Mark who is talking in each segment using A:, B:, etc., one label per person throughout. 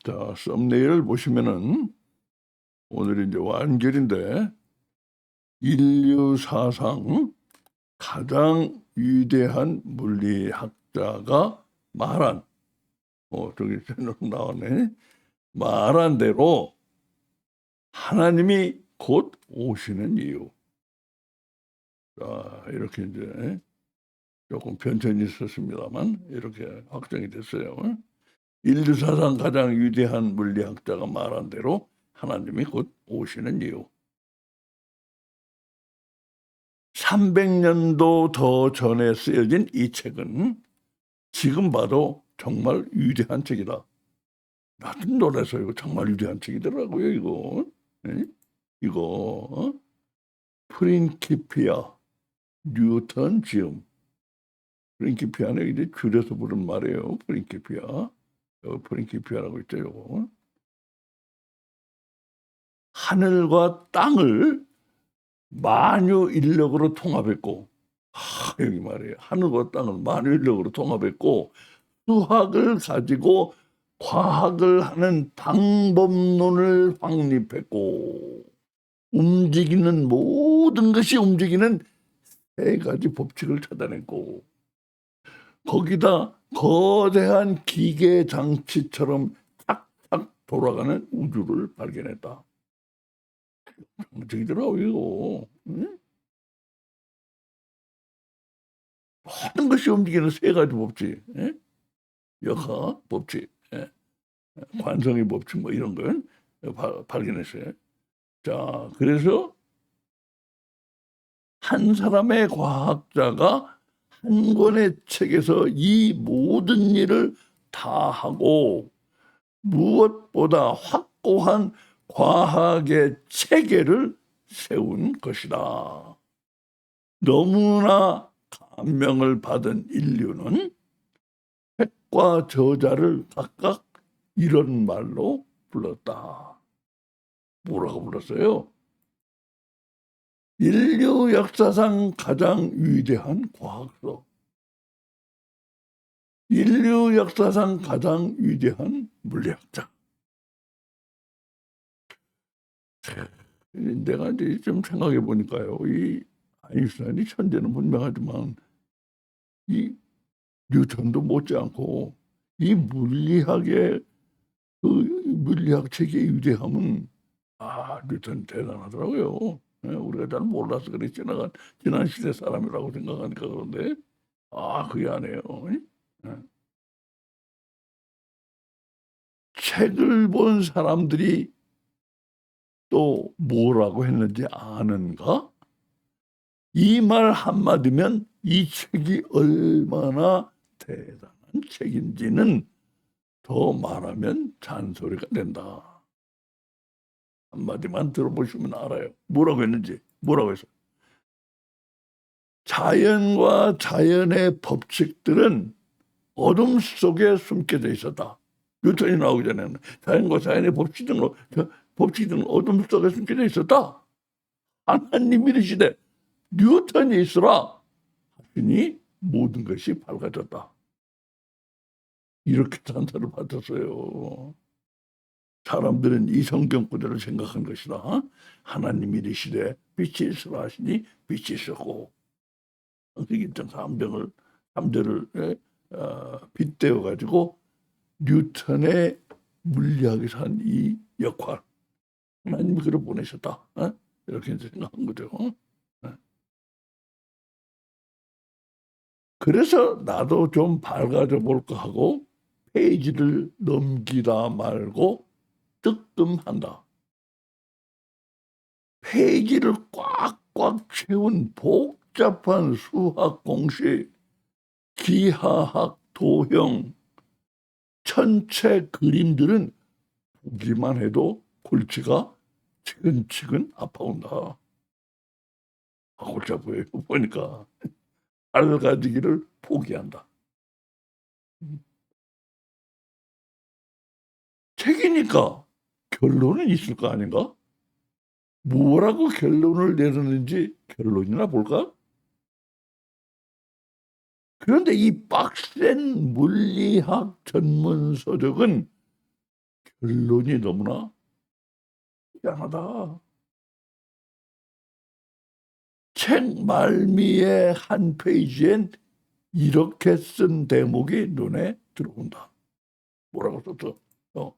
A: 자, 썸네일을 보시면은 오늘 이제 완결인데 인류 사상 가장 위대한 물리학자가 말한 저기 나오네. 말한 대로 하나님이 곧 오시는 이유. 자, 이렇게 이제 조금 변천이 있었습니다만 이렇게 확정이 됐어요. 인류 사상 가장 위대한 물리학자가 말한 대로 하나님이 곧 오시는 이유. 300년도 더 전에 쓰여진 이 책은 지금 봐도 정말 위대한 책이다. 나도 놀라서 이거 정말 위대한 책이더라고요, 이거. 네? 이거 프린키피아 뉴턴 지음. 프린키피아는 이제 줄여서 부른 말이에요. 프린키피아. 프린키피아라고 있죠, 이거. 하늘과 땅을 만유인력으로 통합했고, 여기 말이에요. 하늘과 땅을 만유인력으로 통합했고, 수학을 가지고 과학을 하는 방법론을 확립했고, 움직이는 모든 것이 움직이는 세 가지 법칙을 찾아냈고, 거기다 거대한 기계 장치처럼 착착 돌아가는 우주를 발견했다. 움직이더라고요, 이거. 응? 모든 것이 움직이는 세 가지 법칙. 예? 역학 법칙, 예? 관성의 법칙 뭐 이런 걸 발견했어요. 자, 그래서 한 사람의 과학자가 한 권의 책에서 이 모든 일을 다 하고 무엇보다 확고한 과학의 체계를 세운 것이다. 너무나 감명을 받은 인류는 책과 저자를 각각 이런 말로 불렀다. 뭐라고 불렀어요? 인류 역사상 가장 위대한 과학서. 인류 역사상 가장 위대한 물리학자. 내가 이제 좀 생각해 보니까요, 이 아인슈타인이 천재는 분명하지만 이 뉴턴도 못지않고 이 물리학의 그 물리학 체계의 위대함은 뉴턴 대단하더라고요. 우리가 잘 몰라서 그래 지난 시대 사람이라고 생각하니까 그런데 그게 아니에요. 예. 책을 본 사람들이 또 뭐라고 했는지 아는가? 이 말 한마디면 이 책이 얼마나 대단한 책인지는 더 말하면 잔소리가 된다. 한마디만 들어보시면 알아요. 뭐라고 했는지. 뭐라고 했어요? 자연과 자연의 법칙들은 어둠 속에 숨겨져 있었다. 뉴턴이 나오기 전에는 자연과 자연의 법칙들은 어둠 속에 숨겨져 있었다. 하나님이 이르시되 뉴턴이 있으라 하시니 모든 것이 밝아졌다. 이렇게 찬사를 받았어요. 사람들은 이 성경 구절을 생각한 것이다. 하나님이 이르시되 빛이 있으라 하시니 빛이 있었고, 성경 3절을 빗대어 가지고 뉴턴의 물리학에서 한 이 역할, 하나님이 그를 보내셨다. 이렇게 생각한 거죠. 그래서 나도 좀 밝아져 볼까 하고 페이지를 넘기다 말고 뜨끔한다. 페이지를 꽉꽉 채운 복잡한 수학 공식, 기하학 도형, 천체 그림들은 보기만 해도 골치가 치근치근 아파온다. 골치 아파요. 보니까 밝아지기를 포기한다. 책이니까 결론은 있을 거 아닌가? 뭐라고 결론을 내렸는지 결론이나 볼까? 그런데 이 빡센 물리학 전문 서적은 결론이 너무나 희한하다. 책 말미의 한 페이지엔 이렇게 쓴 대목이 눈에 들어온다. 뭐라고 썼어?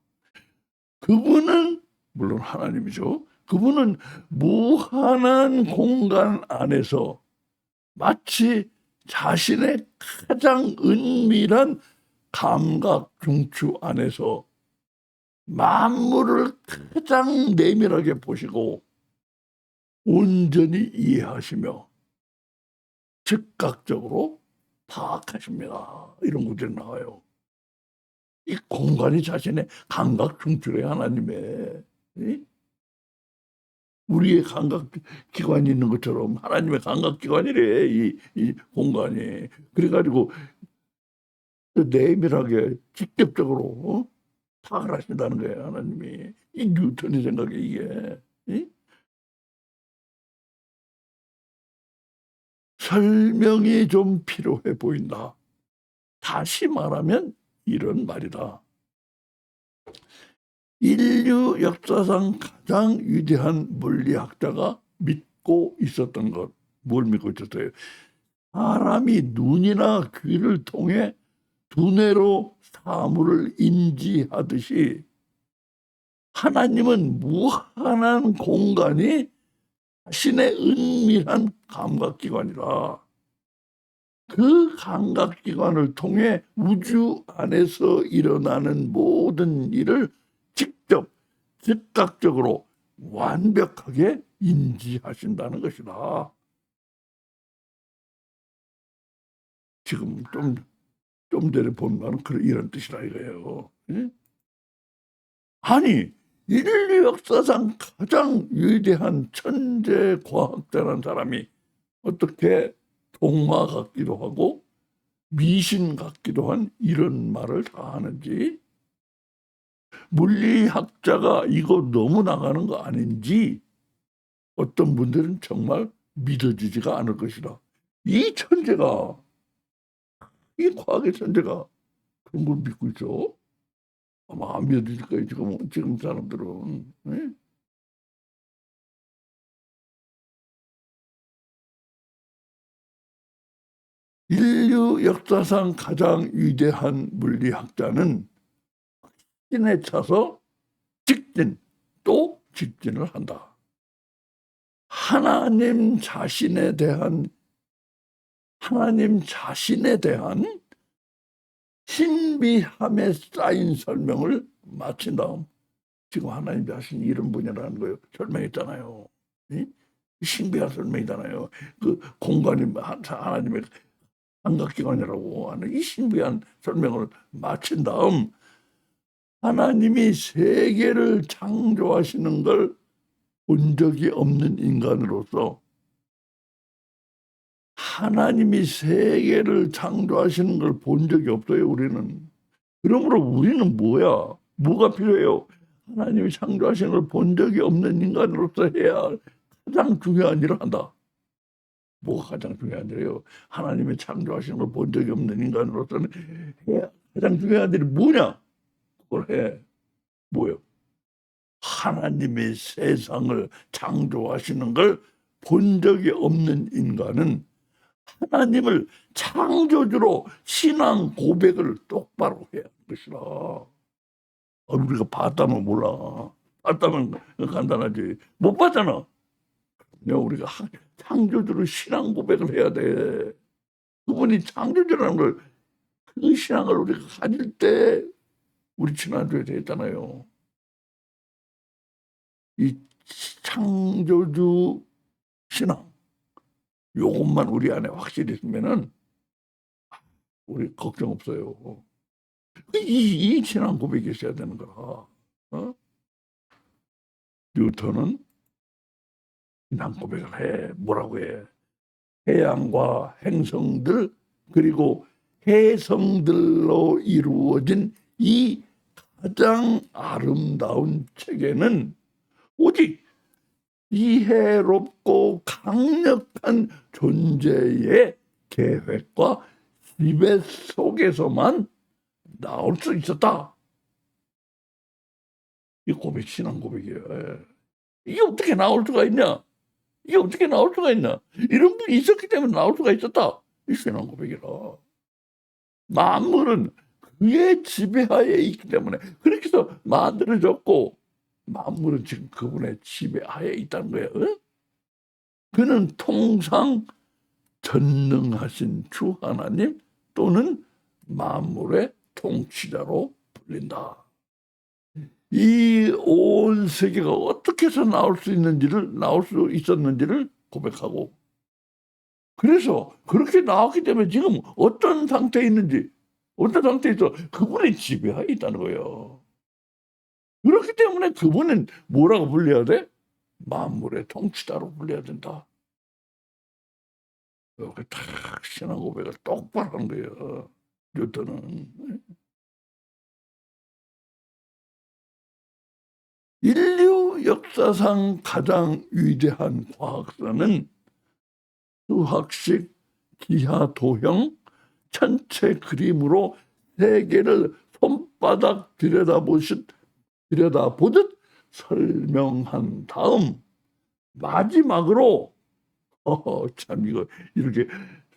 A: 그분은 물론 하나님이죠. 그분은 무한한 공간 안에서 마치 자신의 가장 은밀한 감각 중추 안에서 만물을 가장 내밀하게 보시고 온전히 이해하시며 즉각적으로 파악하십니다. 이런 구절이 나와요. 이 공간이 자신의 감각 중추래. 하나님의 우리의 감각기관이 있는 것처럼 하나님의 감각기관이래. 이 공간이. 그래가지고 내밀하게 직접적으로 파악을 하신다는 거예요. 하나님이. 이 뉴턴의 생각에 이게 설명이 좀 필요해 보인다. 다시 말하면 이런 말이다. 인류 역사상 가장 위대한 물리학자가 믿고 있었던 것. 뭘 믿고 있었어요? 사람이 눈이나 귀를 통해 두뇌로 사물을 인지하듯이 하나님은 무한한 공간이 자신의 은밀한 감각기관이라. 그 감각기관을 통해 우주 안에서 일어나는 모든 일을 직접 즉각적으로 완벽하게 인지하신다는 것이다. 지금 좀 전에 본 말은 이런 뜻이라 이거예요. 아니, 인류 역사상 가장 위대한 천재 과학자라는 사람이 어떻게 동화 같기도 하고 미신 같기도 한 이런 말을 다 하는지, 물리학자가 이거 너무 나가는 거 아닌지 어떤 분들은 정말 믿어지지가 않을 것이다. 이 천재가, 이 과학의 천재가 그런 걸 믿고 있어? 아마 안 믿어질 거예요. 지금 사람들은. 인류 역사상 가장 위대한 물리학자는 신에 차서 직진 또 직진을 한다. 하나님 자신에 대한 신비함에 쌓인 설명을 마친 다음, 지금 하나님 자신이 이런 분이라는 거예요. 설명했잖아요. 신비한 설명이잖아요. 그 공간이 하나님의 감각기관이라고 하는 이 신비한 설명을 마친 다음, 하나님이 세계를 창조하시는 걸 본 적이 없는 인간으로서 하나님이 세계를 창조하시는 걸 본 적이 없어요. 우리는. 그러므로 우리는 뭐가 필요해요? 하나님이 창조하시는 걸 본 적이 없는 인간으로서 해야 할 가장 중요한 일을 한다. 뭐가 가장 중요한 일이에요? 하나님이 창조하시는 걸 본 적이 없는 인간으로서는 해야 가장 중요한 일이 뭐냐? 그걸 해. 뭐요? 하나님이 세상을 창조하시는 걸 본 적이 없는 인간은 하나님을 창조주로 신앙 고백을 똑바로 해야 하는 것이라. 우리가 봤다면 몰라. 봤다면 간단하지. 못 봤잖아. 우리가 창조주로 신앙 고백을 해야 돼. 그분이 창조주라는 걸, 그 신앙을 우리가 가질 때, 우리 지난주에 했잖아요. 이 창조주 신앙, 요것만 우리 안에 확실히 있으면은 우리 걱정 없어요. 이 신앙 고백이 있어야 되는 거라. 뉴턴은 신앙 고백을 해. 뭐라고 해? 태양과 행성들 그리고 해성들로 이루어진 이 가장 아름다운 책에는 오직 이해롭고 강력한 존재의 계획과 지배 속에서만 나올 수 있었다. 이 고백 신앙 고백이에요. 예. 이게 어떻게 나올 수가 있냐? 이게 어떻게 나올 수가 있냐? 이런 분이 있었기 때문에 나올 수가 있었다. 이 신앙 고백이라. 만물은 그의 지배하에 있기 때문에 그렇게 해서 만들어졌고 만물은 지금 그분의 지배하에 있다는 거예요. 어? 그는 통상 전능하신 주 하나님 또는 만물의 통치자로 불린다. 이 온 세계가 어떻게 해서 나올 수 있었는지를 고백하고, 그래서 그렇게 나왔기 때문에 지금 어떤 상태에 있는지, 어떤 상태에 있어 그분의 지배하에 있다는 거예요. 그렇기 때문에 그분은 뭐라고 불려야 돼? 만물의 통치자로 불려야 된다. 이렇게 탁 신앙 고백을 똑바로 한 거예요, 뉴턴은. 인류 역사상 가장 위대한 과학자는 수학식 기하 도형 전체 그림으로 세계를 손바닥 들여다보듯 설명한 다음 마지막으로 참 이거 이렇게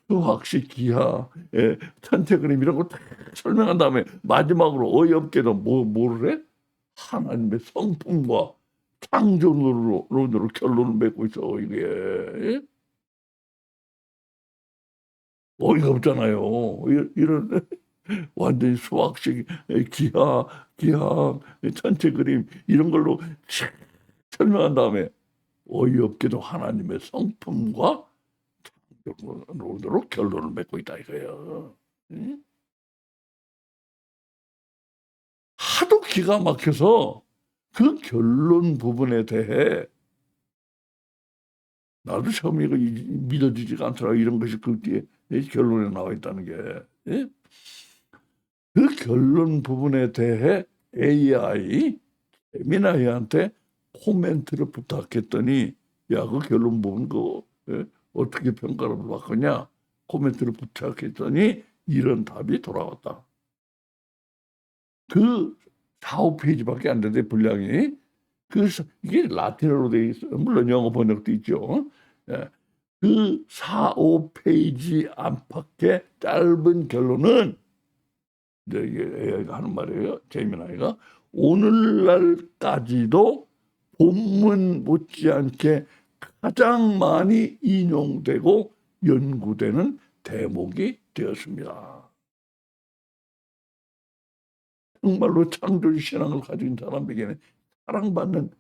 A: 수학식 기하 전체 그림 이런 거 다 설명한 다음에 마지막으로 어이없게도 뭐를 해? 하나님의 성품과 창조론으로 결론을 맺고 있어. 이게 어이가 없잖아요. 이런 완전히 수학식 기하 전체 그림 이런 걸로 설명한 다음에 어이없게도 하나님의 성품과 창조론으로 결론을 맺고 있다 이거예요. 하도 기가 막혀서 그 결론 부분에 대해 나도 처음 이거 믿어지지가 않더라. 이런 것이 그 뒤에 결론에 나와 있다는 게. 예? 그 결론 부분에 대해 AI, 미나이한테 코멘트를 부탁했더니 야, 그 결론 부분 어떻게 평가를 받거냐? 코멘트를 부탁했더니 이런 답이 돌아왔다. 그 4, 5페이지밖에 안 되는데 분량이. 그래서 이게 라틴어로 돼 있어요. 물론 영어 번역도 있죠. 예. 그 4, 5페이지 안팎의 짧은 결론은 이제 이게 AI가 하는 말이에요. 제미나이가 오늘날까지도 본문 못지않게 가장 많이 인용되고 연구되는 대목이 되었습니다. 정말로 창조주 신앙을 가진 사람에게는 사랑받는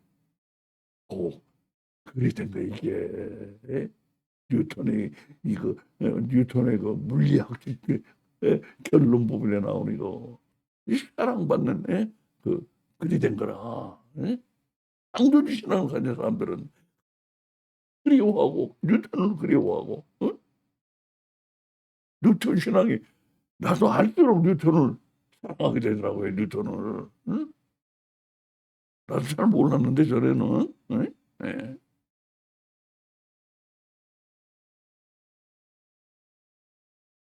A: 글이 된 거예요, 이게. 뉴턴의 뉴턴의 그 물리학적 결론 부분에 나오는 이거 이 사랑받는 그 글이 된 거라. 창조주 신앙을 가진 사람들은 그리워하고 뉴턴을 그리워하고 뉴턴 신앙이 나도 알수록 뉴턴을 사랑하게 되더라고요. 뉴턴을. 나도 잘 몰랐는데 전에는. 네.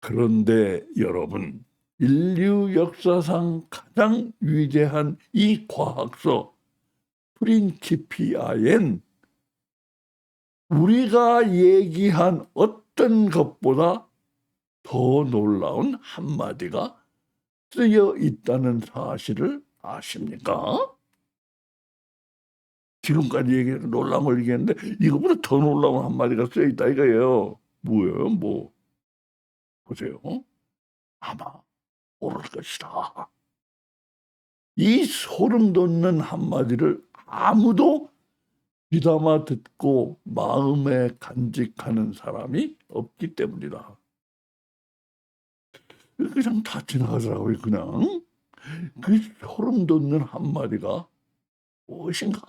A: 그런데 여러분, 인류 역사상 가장 위대한 이 과학서 프린치피아엔 우리가 얘기한 어떤 것보다 더 놀라운 한마디가 쓰여 있다는 사실을 아십니까? 지금까지 얘기해서 놀라운 걸 얘기했는데 이거보다 더 놀라운 한마디가 쓰여 있다 이거예요. 뭐예요? 뭐 보세요. 아마 모를 것이다. 이 소름 돋는 한마디를 아무도 귀담아 듣고 마음에 간직하는 사람이 없기 때문이다. 그냥 다 지나가더라고요. 그냥 그 소름 돋는 한마디가 무엇인가?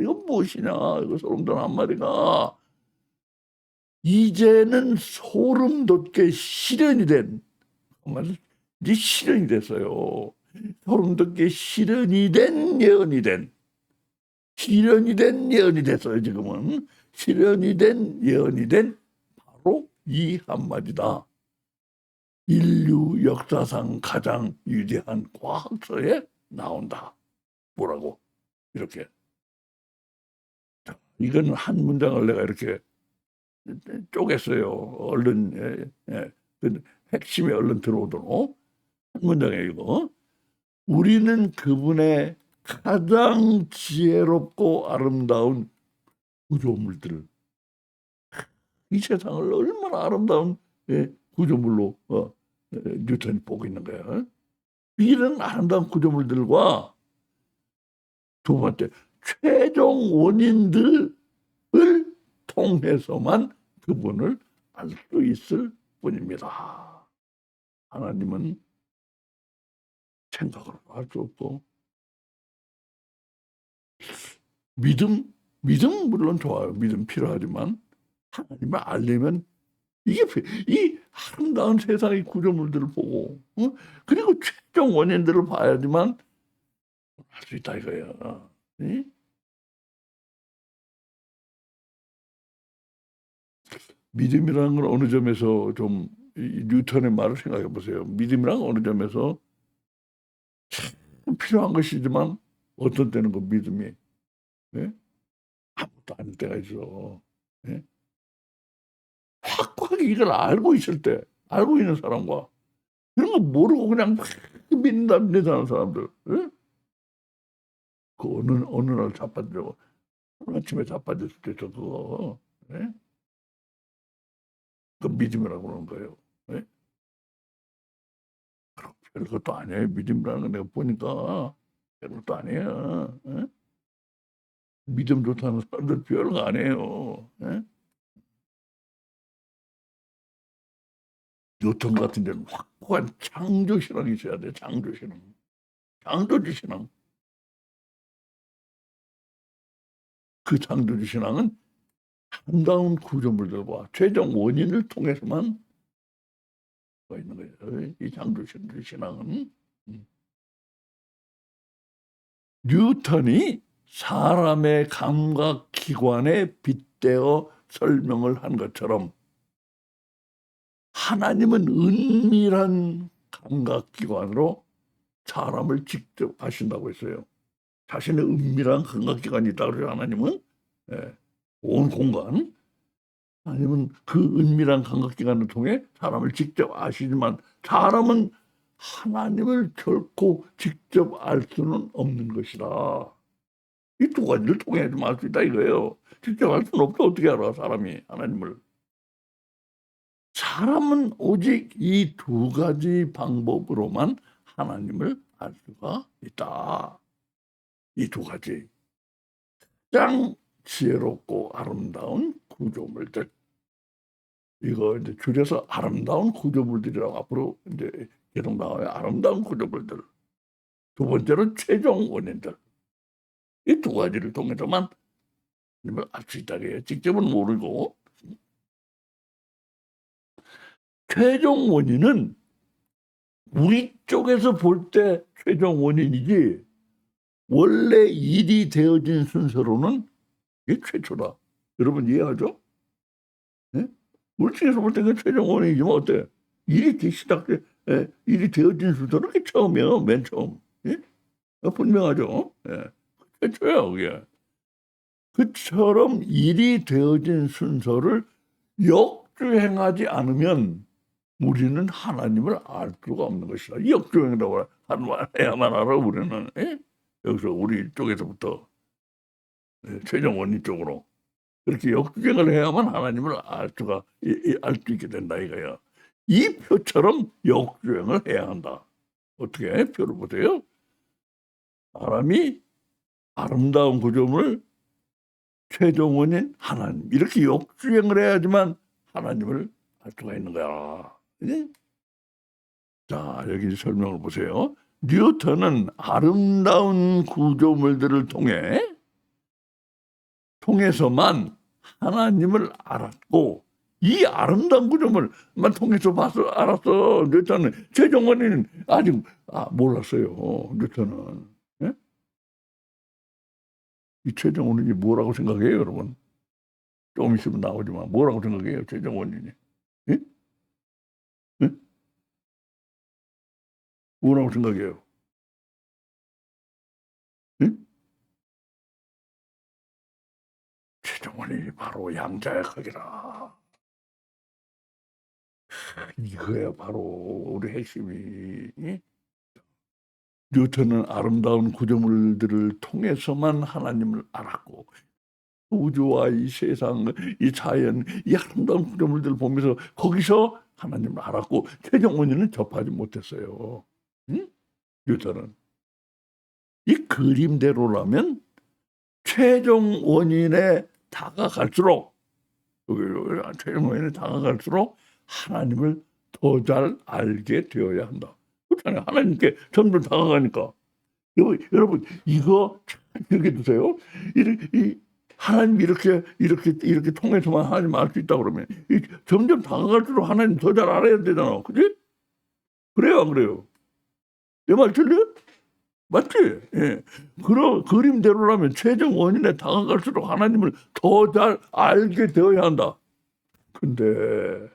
A: 이건 무엇이냐? 이거 소름 돋는 한마디가 이제는 소름 돋게 실현이 된 정말 이제 실현이 됐어요. 소름 돋게 실현이 된 예언이 된 예언이 됐어요. 지금은 실현이 된 예언이 된 바로 이 한마디다. 인류 역사상 가장 위대한 과학서에 나온다. 뭐라고? 이렇게. 이거는 한 문장을 내가 이렇게 쪼갰어요. 얼른 그 핵심이 얼른 들어오도록. 한 문장에 이거. 우리는 그분의 가장 지혜롭고 아름다운 구조물들. 이 세상을 얼마나 아름다운 구조물로 뉴턴이 보고 있는 거야. 이런 아름다운 구조물들과 두 번째, 최종 원인들을 통해서만 그분을 알 수 있을 뿐입니다. 하나님은 생각으로 알 수 없고, 믿음 물론 좋아요. 믿음 필요하지만 하나님을 알려면 이 아름다운 세상의 구조물들을 보고 그리고 최종 원인들을 봐야지만 할 수 있다 이거야. 응? 믿음이라는 건 어느 점에서 좀 뉴턴의 말을 생각해 보세요. 믿음이란 어느 점에서 필요한 것이지만 어떤 때는 그 믿음이 예? 아무것도 아닐 때가 있어. 예? 확고하게 이걸 알고 있을 때, 알고 있는 사람과 이런 거 모르고 그냥 막 믿는다는 사람들, 예? 그 어느 날 자빠지고 아침에 자빠질 수도 있어 그거. 예? 그 믿음이라고 그러는 거예요. 예? 그럼 별것도 아니에요. 믿음이라는 거 내가 보니까 별것도 아니에요. 예? 믿음 좋다는 사람들 별거 아니에요. 예? 뉴턴 같은 데는 확고한 창조 신앙이 있어야 돼. 창조 신앙. 창조주 신앙. 그 창조주 신앙은 아름다운 구조물들과 최종 원인을 통해서만 있는 거예요. 이 창조주 신앙은. 음. 뉴턴이 사람의 감각 기관에 빗대어 설명을 한 것처럼 하나님은 은밀한 감각 기관으로 사람을 직접 하신다고 했어요. 자신의 은밀한 감각 기관이 있다고 그래요. 하나님은 예, 온 공간 아니면 그 은밀한 감각 기관을 통해 사람을 직접 아시지만 사람은 하나님을 결코 직접 알 수는 없는 것이다. 이 두 가지를 통해야지만 알 수 있다 이거예요. 직접 알 수는 없어. 어떻게 알아 사람이 하나님을. 사람은 오직 이 두 가지 방법으로만 하나님을 알 수가 있다. 이 두 가지. 가장 지혜롭고 아름다운 구조물들. 이거 이제 줄여서 아름다운 구조물들이라고 앞으로 이제 계속 나와요. 아름다운 구조물들. 두 번째는 최종 원인들. 이 두 가지를 통해서만 하나님을 알 수 있다. 직접은 모르고. 최종 원인은 우리 쪽에서 볼 때 최종 원인이지 원래 일이 되어진 순서로는 이게 최초다. 여러분 이해하죠? 예? 우리 쪽에서 볼 때는 최종 원인이지만 어때? 일이 되어진 순서는 그게 처음이에요. 맨 처음. 예? 분명하죠? 예. 최초야 그게. 그처럼 일이 되어진 순서를 역주행하지 않으면 우리는 하나님을 알 수가 없는 것이다. 이 역주행이라고 해야만 알아 우리는. 예? 여기서 우리 쪽에서부터 최종 원인 쪽으로 그렇게 역주행을 해야만 하나님을 알 수 있게 된다 이거야. 이 표처럼 역주행을 해야 한다. 어떻게 표를 보세요? 사람이 아름다운 구조물 최종 원인 하나님 이렇게 역주행을 해야지만 하나님을 알 수가 있는 거야. 예? 자 여기 설명을 보세요. 뉴턴은 아름다운 구조물들을 통해서만 하나님을 알았고 이 아름다운 구조물만 통해서 알았어. 뉴턴은 최종 원인은 아직 몰랐어요. 뉴턴은. 예? 이 최종 원인이 뭐라고 생각해요 여러분? 좀 있으면 나오지만 뭐라고 생각해요 최종 원인이? 예? 예? 뭐라고 생각해요? 예? 바로 양자역학이라. 이거야 바로 우리 핵심이. 뉴턴은 아름다운 구조물들을 통해서만 하나님을 알았고, 우주와 이 세상, 이 자연, 이 아름다운 구조물들을 보면서 거기서 하나님을 알았고, 최종 원인은 접하지 못했어요. 응? 뉴턴은. 이 그림대로라면 최종 원인에 다가갈수록, 최종 원인에 다가갈수록 하나님을 더 잘 알게 되어야 한다. 그렇잖아요. 하나님께 점점 다가가니까. 여러분 이거 잘 기억해 두세요. 하나님 이렇게 통해서만 하나님 알 수 있다 그러면 점점 다가갈수록 하나님 더 잘 알아야 되잖아. 그지? 그래요, 안 그래요? 내 말 틀려? 맞지? 예. 그런 그림대로라면 최종 원인에 다가갈수록 하나님을 더 잘 알게 되어야 한다. 근데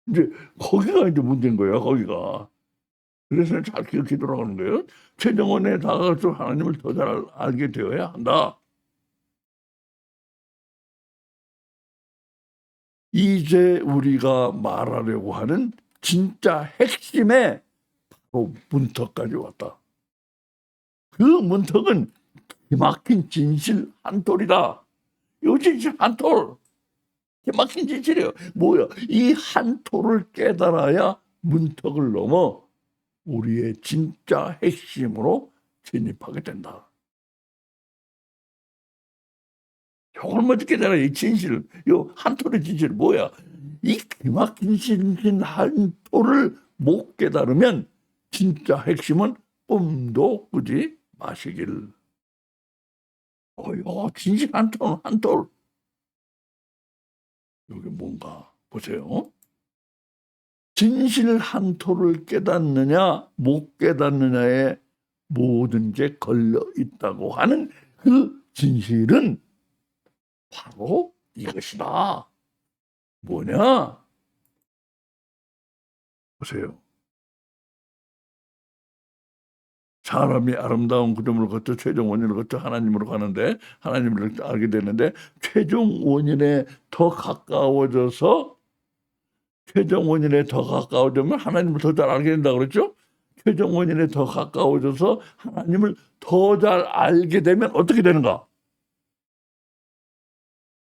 A: 이제 거기가 이제 문제인 거예요. 거기가. 그래서 잘 기억해 돌아가는 거예요. 최종 원인에 다가갈수록 하나님을 더 잘 알게 되어야 한다. 이제 우리가 말하려고 하는 진짜 핵심의 바로 문턱까지 왔다. 그 문턱은 기막힌 진실 한 톨이다. 이 진실 한 톨. 기막힌 진실이에요. 뭐야? 이 한 톨을 깨달아야 문턱을 넘어 우리의 진짜 핵심으로 진입하게 된다. 이걸 먼저 깨달아야 이 진실, 이 한 톨의 진실 뭐야? 이 기막힌 진실 한 톨을 못 깨달으면 진짜 핵심은 꿈도 꾸지 마시길. 진실 한 톨, 한 톨. 여기 뭔가 보세요. 진실 한 톨을 깨닫느냐 못 깨닫느냐에 모든 게 걸려 있다고 하는 그 진실은 바로 이것이다. 뭐냐? 보세요. 사람이 아름다운 구조물을 거쳐 최종 원인을 거쳐 하나님으로 가는데, 하나님을 알게 되는데, 최종 원인에 더 가까워져서 최종 원인에 더 가까워지면 하나님을 더 잘 알게 된다고 그랬죠? 최종 원인에 더 가까워져서 하나님을 더 잘 알게 되면 어떻게 되는가?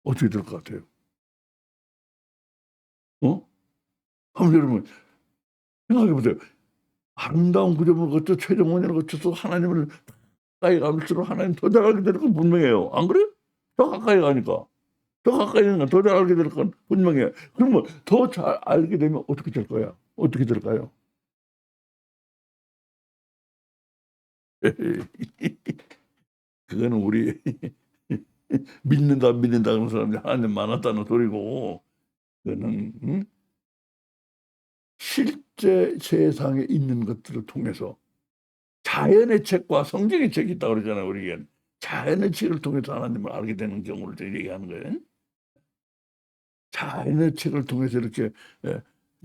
A: 어떻게 될 것 같아요? 한번 여러분 생각해 보세요. 아름다운 구조물을 거쳐 최종 원인을 거쳐서 하나님을 가까이 갈수록 하나님 더 잘 알게 되는 건 분명해요. 안 그래요? 더 가까이 가니까. 더 가까이 가니까 더 잘 알게 될 건 분명해요. 그러면 더 잘 알게 되면 어떻게 될 거야? 어떻게 될까요? 그거는 우리 믿는다 안 믿는다 그런 사람들이 하나님 많았다는 소리고, 그거는 실제 세상에 있는 것들을 통해서 자연의 책과 성경의 책이 있다고 그러잖아요. 우리에겐 자연의 책을 통해서 하나님을 알게 되는 경우를 얘기하는 거예요. 자연의 책을 통해서 이렇게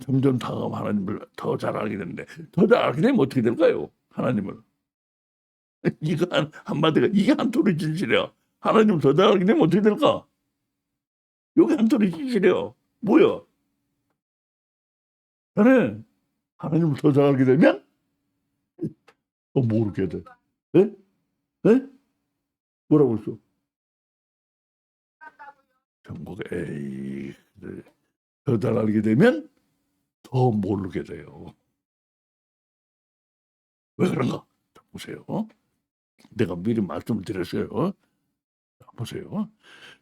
A: 점점 다가가면 하나님을 더 잘 알게 되는데, 더 잘 알게 되면 어떻게 될까요? 하나님을. 이거 한마디가 이게 한 톨의 진실이야. 하나님을 더 잘 알게 되면 어떻게 될까? 요게 한 톨의 진실이야. 뭐야? 나는 하나님을 더 잘 알게 되면 모르게 돼. 예? 예? 뭐라고 했어? 정보가 에이, 더 잘 알게 되면 더 모르게 돼요. 왜 그런가? 보세요. 내가 미리 말씀을 드렸어요. 보세요.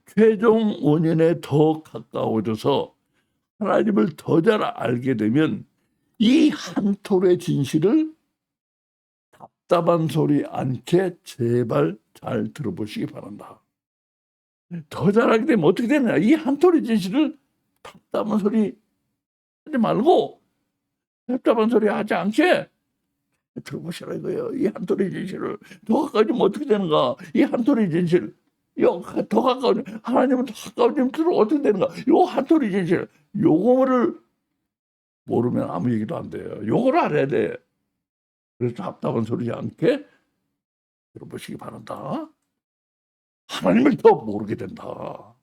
A: 최종 원인에 더 가까워져서 하나님을 더 잘 알게 되면 이 한 톨의 진실을 답답한 소리 않게 제발 잘 들어보시기 바란다. 더 잘 알게 되면 어떻게 되느냐? 이 한 톨의 진실을 답답한 소리 하지 말고 답답한 소리 하지 않게 들어보시라 이거예요. 이 한 톨의 진실을 더 가까워지면 어떻게 되는가? 이 한 톨의 진실, 더 가까워지면 하나님은 더 가까워지면 어떻게 되는가? 요 한 톨의 진실, 요거를 모르면 아무 얘기도 안 돼요. 요거를 알아야 돼. 그래서 답답한 소리지 않게 들어보시기 바란다. 하나님을 더 모르게 된다.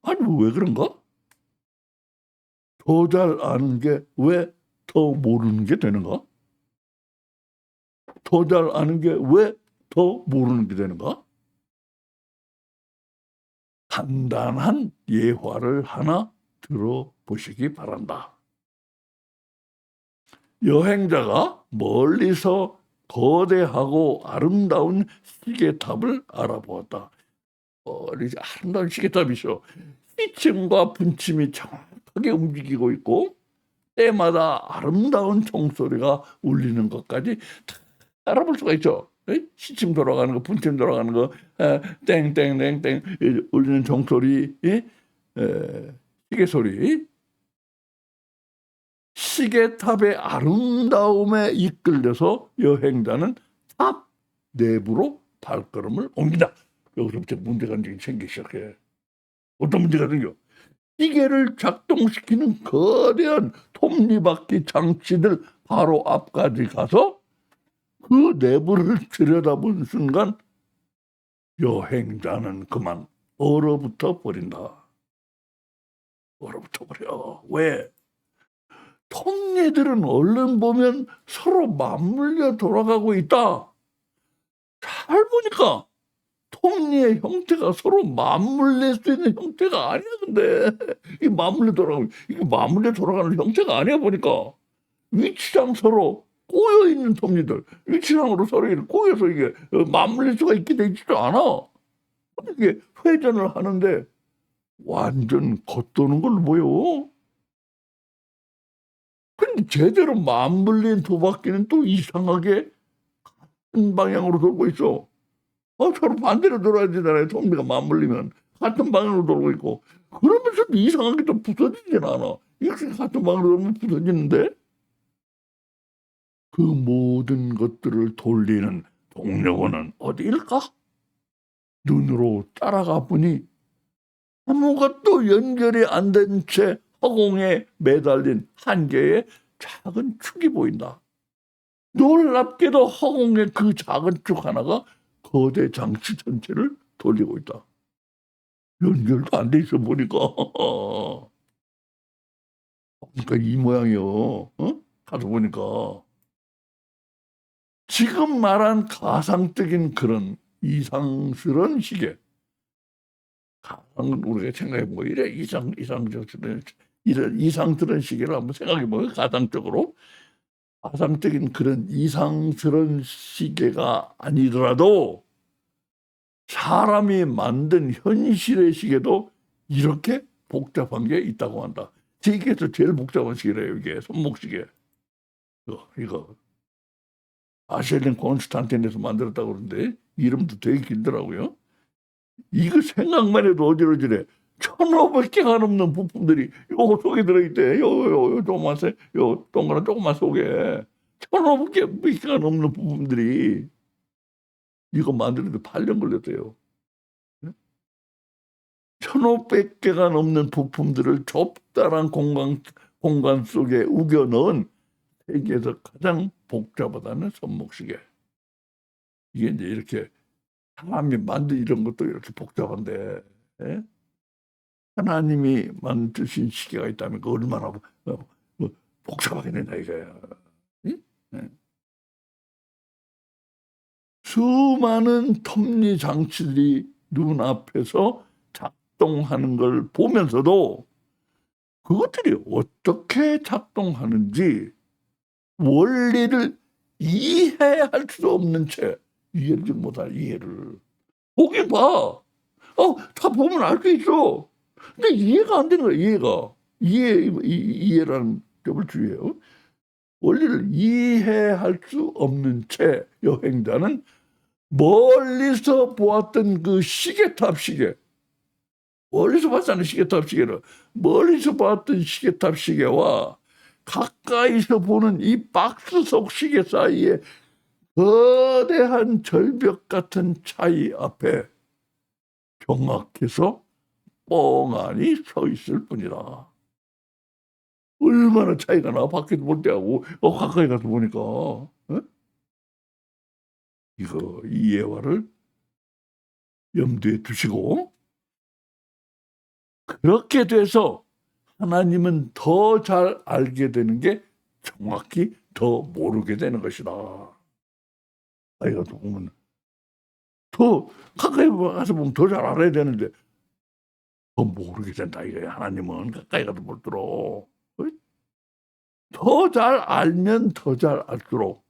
A: 아니 왜 그런가? 더 잘 아는 게 왜 더 모르는 게 되는가? 더 잘 아는 게 왜 더 모르는 게 되는가? 간단한 예화를 하나 들어보시기 바란다. 여행자가 멀리서 거대하고 아름다운 시계탑을 알아보았다. 멀리서 아름다운 시계탑이죠. 시침과 분침이 정확하게 움직이고 있고 때마다 아름다운 종소리가 울리는 것까지 다 알아볼 수가 있죠. 시침 돌아가는 거, 분침 돌아가는 거, 땡땡땡땡 울리는 종소리, 시계 소리. 시계탑의 아름다움에 이끌려서 여행자는 탑 내부로 발걸음을 옮긴다. 여기서부터 문제가 생기기 시작해. 어떤 문제가 생겨? 시계를 작동시키는 거대한 톱니바퀴 장치들 바로 앞까지 가서 그 내부를 들여다본 순간 여행자는 그만 얼어붙어 버린다. 얼어붙어 버려. 왜? 톱니들은 얼른 보면 서로 맞물려 돌아가고 있다. 잘 보니까 톱니의 형태가 서로 맞물릴 수 있는 형태가 아니야. 근데 이 맞물려 돌아가고 이게 맞물려 돌아가는 형태가 아니야. 보니까 위치상 서로 꼬여 있는 톱니들, 위치상으로 서로 이렇게 꼬여서 이게 맞물릴 수가 있게 돼 있지도 않아. 이게 회전을 하는데 완전 겉도는 걸로 보여. 근데 제대로 맞물린 두 바퀴는 또 이상하게 같은 방향으로 돌고 있어. 서로 반대로 돌아야 되잖아요. 톱니가 맞물리면 같은 방향으로 돌고 있고 그러면서도 이상하게 또 부서지진 않아. 이렇게 같은 방향으로 돌면 부서지는데 그 모든 것들을 돌리는 동력원은 어디일까? 눈으로 따라가 보니 아무것도 연결이 안 된 채 허공에 매달린 한 개의 작은 축이 보인다. 놀랍게도 허공의 그 작은 축 하나가 거대 장치 전체를 돌리고 있다. 연결도 안 돼 있어 보니까. 그러니까 이 모양이요. 가서 보니까 지금 말한 가상적인 그런 이상스러운 시계. 우리가 생각해 보고 이래 이상적 이런 이상스러운 시계를 한번 생각해 보면 가상적으로 가상적인 그런 이상스러운 시계가 아니더라도 사람이 만든 현실의 시계도 이렇게 복잡한 게 있다고 한다. 세계에서 제일 복잡한 시계래요. 이게 손목시계. 이거 아셀린 콘스탄틴에서 만들었다고 그러는데 이름도 되게 길더라고요. 이거 생각만 해도 어지러지네. 1,500개가 넘는 부품들이 요 속에 들어있대. 요 조그만세, 요 동그란 조그만 속에 1,500개가 넘는 부품들이 이거 만드는데 8년 걸렸대요. 1,500개가 넘는 부품들을 좁다란 공간 속에 우겨 넣은 세계에서 가장 복잡하다는 손목시계. 이게 이제 이렇게 사람이 만든 이런 것도 이렇게 복잡한데, 예? 하나님이 만드신 시계가 있다면 그 얼마나 뭐 복잡하겠느냐 이거야. 예? 예. 수많은 톱니 장치들이 눈앞에서 작동하는 걸 보면서도 그것들이 어떻게 작동하는지 원리를 이해할 수 없는 채 이해를 못할 이해를 보긴 봐. 다 보면 알 수 있어. 근데 이해가 안 되는 거야. 이해라는 점을 주의해요. 원리를 이해할 수 없는 채 여행자는 멀리서 보았던 그 시계탑 시계, 멀리서 봤잖아요. 시계탑 시계를 멀리서 봤던 시계탑 시계와 가까이서 보는 이 박스 속 시계 사이에 거대한 절벽 같은 차이 앞에 경악해서 뻥하니 서 있을 뿐이라. 얼마나 차이가 나. 밖에서 볼 때하고 가까이 가서 보니까. 이 예화를 염두에 두시고 그렇게 돼서 하나님은 더 잘 알게 되는 게 정확히 더 모르게 되는 것이다. 아이가 보면 더 가까이 가서 보면 더 잘 알아야 되는데 더 모르게 된다 이거야. 하나님은 가까이 가도 못 들어. 더 잘 알면 더 잘 알수록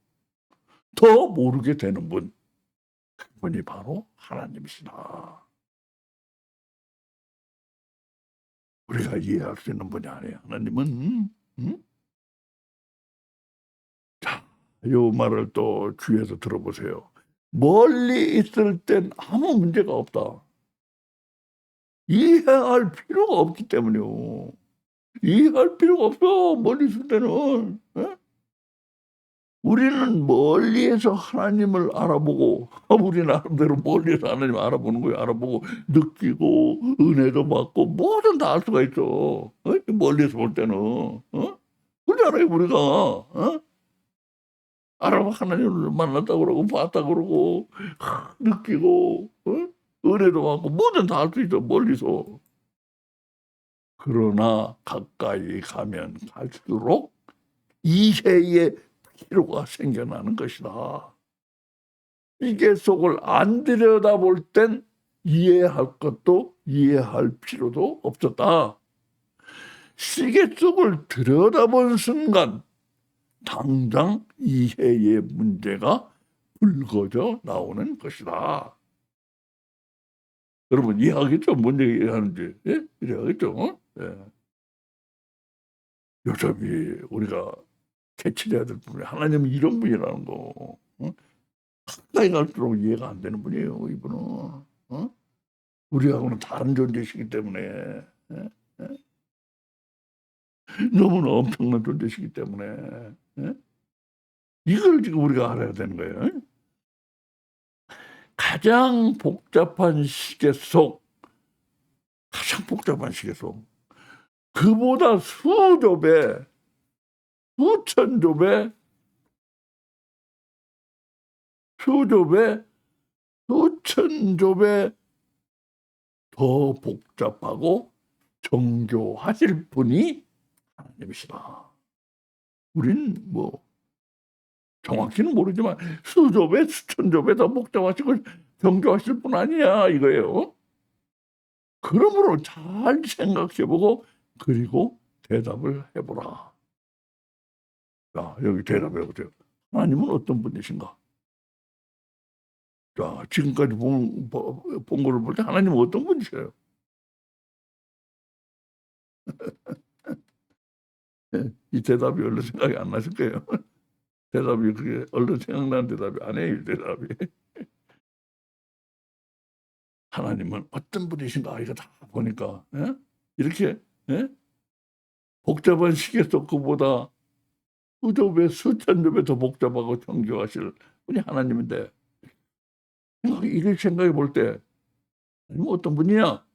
A: 더 모르게 되는 분, 그분이 바로 하나님이시다. 우리가 이해할 수 있는 분이 아니에요. 하나님은 자, 요 말을 또 주위에서 들어보세요. 멀리 있을 땐 아무 문제가 없다. 이해할 필요가 없기 때문이요. 이해할 필요가 없어. 멀리 있을 때는. 우리는 멀리에서 하나님을 알아보고 우리 나름대로 멀리에서 하나님 알아보는 거예요. 알아보고 느끼고 은혜도 받고 뭐든 다 알 수가 있어. 멀리에서 볼 때는. 그러잖아요 우리가. 알아봐 하나님을 만났다 그러고 봤다 그러고 느끼고 은혜도 받고 뭐든 다 알 수 있어 멀리서. 그러나 가까이 가면 갈수록 이해의 필요가 생겨나는 것이다. 시계 속을 안 들여다볼 땐 이해할 것도 이해할 필요도 없었다. 시계 속을 들여다본 순간 당장 이해의 문제가 불거져 나오는 것이다. 여러분 이해하겠죠? 뭔 얘기하는지. 예? 이해하겠죠? 예. 요즘이 우리가 캐치해야 될 분이 하나님은 이런 분이라는 거. 가까이 갈수록 이해가 안 되는 분이에요. 이분은. 우리하고는 다른 존재시기 때문에. 예? 예? 너무나 엄청난 존재시기 때문에. 예? 이걸 지금 우리가 알아야 되는 거예요. 가장 복잡한 시계 속, 가장 복잡한 시계 속, 그보다 수조 배, 수천조 배, 수조 배, 수천조 배 더 복잡하고 정교하실 분이 하나님이시다. 우린 뭐 정확히는 모르지만 수조 배, 수천조 배 더 복잡하시고 정교하실 분 아니냐 이거예요. 그러므로 잘 생각해보고 그리고 대답을 해보라. 자, 여기 대답해보세요. 하나님은 어떤 분이신가? 자, 지금까지 본 거를 볼 때 하나님은 어떤 분이세요? 이 대답이 얼른 생각이 안 나실 거예요. 대답이 그게 얼른 생각나는 대답이 아니에요, 이 대답이. 하나님은 어떤 분이신가? 이거 다 보니까 이렇게 복잡한 시계 속 그보다 수조 배, 수천조 배 더 복잡하고 정교하실 분이 하나님인데 이걸 생각해 볼 때 하나님은 어떤 분이냐?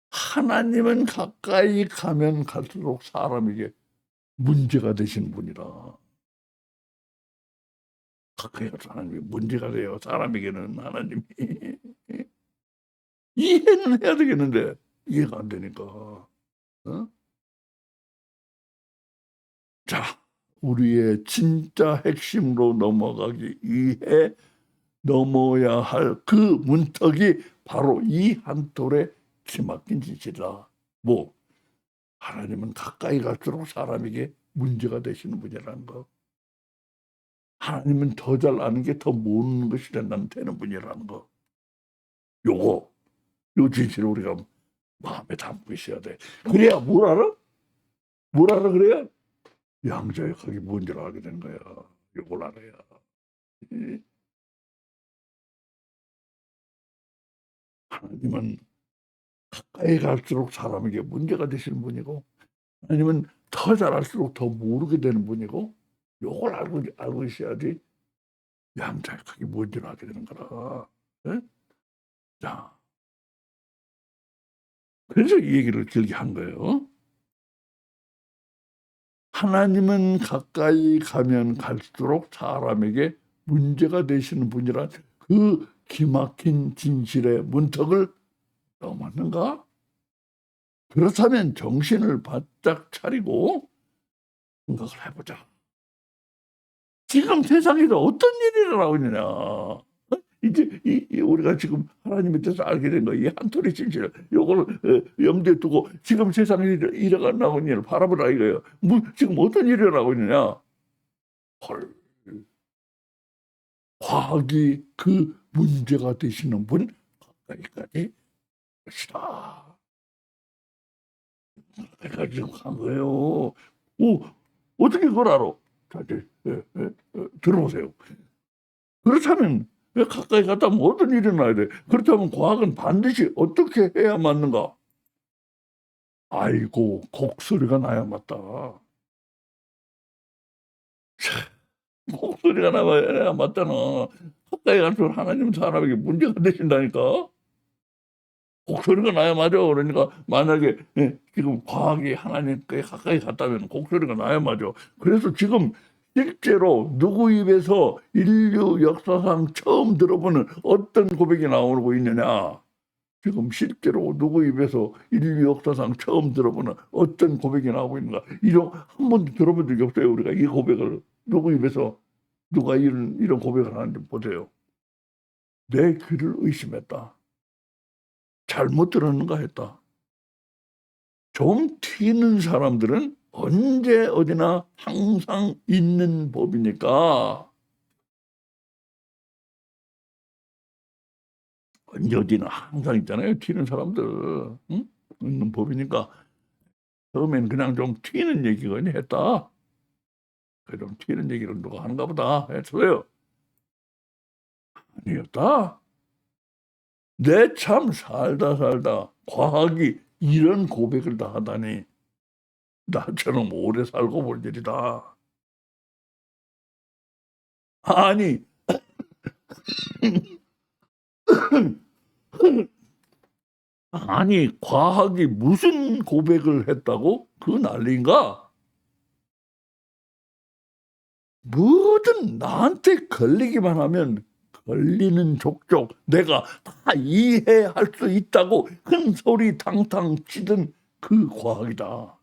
A: 하나님은 가까이 가면 갈수록 사람에게 문제가 되시는 분이라. 가까이 가서 하나님이 문제가 돼요. 사람에게는 하나님이. 이해는 해야 되겠는데 이해가 안 되니까. 자, 우리의 진짜 핵심으로 넘어가기 위해 넘어야 할 그 문턱이 바로 이 한 톨의 기막힌 진실이다. 뭐 하나님은 가까이 갈수록 사람에게 문제가 되시는 분이라는 거. 하나님은 더 잘 아는 게 더 모르는 것이 된다는 되는 분이라는 거. 요 진실을 우리가 마음에 담고 있어야 돼. 그래야 뭘 알아? 뭘 알아 그래야? 양자역학이 뭔지를 알게 된 거야. 요걸 알아야. 하나님은 가까이 갈수록 사람에게 문제가 되시는 분이고 하나님은 더 잘할수록 더 모르게 되는 분이고 요걸 알고 있어야지 양자역학이 뭔지를 알게 되는 거라. 예? 자, 그래서 이 얘기를 길게 한 거예요. 하나님은 가까이 가면 갈수록 사람에게 문제가 되시는 분이란 그 기막힌 진실의 문턱을 맞는가? 그렇다면 정신을 바짝 차리고 생각을 해보자. 지금 세상에서 어떤 일이 일어나고 있느냐? 이제 우리가 지금 하나님에 대해서 알게 된 거, 이 한톨의 진실, 요걸 염두에 두고 지금 세상에 일어나고 있는 일을 바라보라 이거예요. 지금 어떤 일이 일어나고 있느냐? 헐, 과학이 그 문제가 되시는 분 가까이까지 것이다. 내가 지금 한 거예요. 오, 어떻게 그걸 알아? 자, 이제, 들어보세요. 그렇다면 왜 가까이 갔다 하면 어떤 일이 일어나야 돼? 그렇다면 과학은 반드시 어떻게 해야 맞는가? 아이고, 곡소리가 나야 맞다. 곡소리가 나야 맞잖아. 가까이 갈수록 하나님 사람에게 문제가 되신다니까. 곡소리가 나야 맞아. 그러니까 만약에 지금 과학이 하나님께 가까이 갔다면 곡소리가 나야 맞아. 그래서 지금 실제로 누구 입에서 인류 역사상 처음 들어보는 어떤 고백이 나오고 있느냐. 지금 실제로 누구 입에서 인류 역사상 처음 들어보는 어떤 고백이 나오고 있는가. 이런 한 번도 들어본 적이 없어요. 우리가 이 고백을 누구 입에서 누가 이런 고백을 하는지 보세요. 내 귀를 의심했다. 잘못 들었는가 했다. 좀 튀는 사람들은 언제 어디나 항상 있는 법이니까. 언제 어디나 항상 있잖아요. 튀는 사람들. 응? 있는 법이니까. 처음엔 그냥 좀 튀는 얘기거니 했다. 좀 튀는 얘기를 누가 하는가 보다 했어요. 아니었다. 내 참 살다 과학이 이런 고백을 다 하다니 나처럼 오래 살고 볼 일이다. 아니 아니 과학이 무슨 고백을 했다고? 그 난리인가? 뭐든 나한테 걸리기만 하면 걸리는 족족 내가 다 이해할 수 있다고 큰 소리 탕탕 치던 그 과학이다.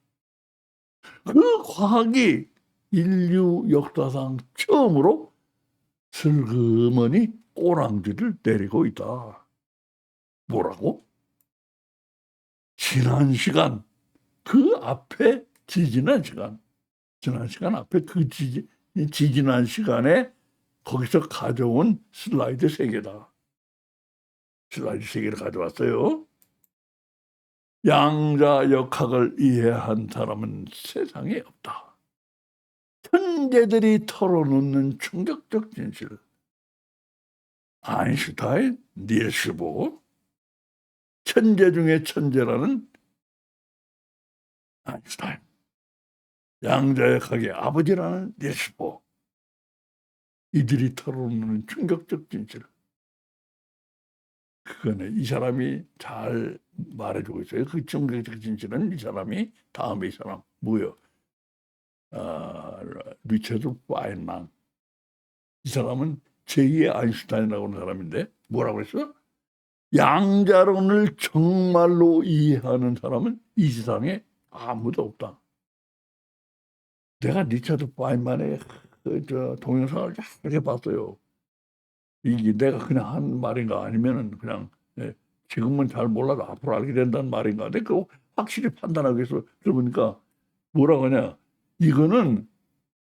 A: 그 과학이 인류 역사상 처음으로 슬그머니 꼬랑지를 내리고 있다. 뭐라고? 지난 시간, 그 앞에 지지난 시간 앞에 그 지지난 시간에 거기서 가져온 슬라이드 3개다. 슬라이드 3개를 가져왔어요. 양자역학을 이해한 사람은 세상에 없다. 천재들이 털어놓는 충격적 진실. 아인슈타인, 닐스 보hr, 천재 중에 천재라는 아인슈타인, 양자역학의 아버지라는 닐스 보hr. 이들이 털어놓는 충격적 진실. 그거는 이 사람이 잘 말해주고 있어요. 그 충격적 진실은 이 사람이 다음에 이 사람 뭐요? 리처드 파인만. 이 사람은 제2의 아인슈타인이라고 하는 사람인데 뭐라고 했어? 양자론을 정말로 이해하는 사람은 이 세상에 아무도 없다. 내가 리처드 파인만의 동영상을 잘 봤어요. 이게 내가 그냥 한 말인가 아니면은 그냥 지금은 잘 몰라도 앞으로 알게 된다는 말인가. 근데 그거 확실히 판단하기 위해서 들어보니까 뭐라고 하냐. 이거는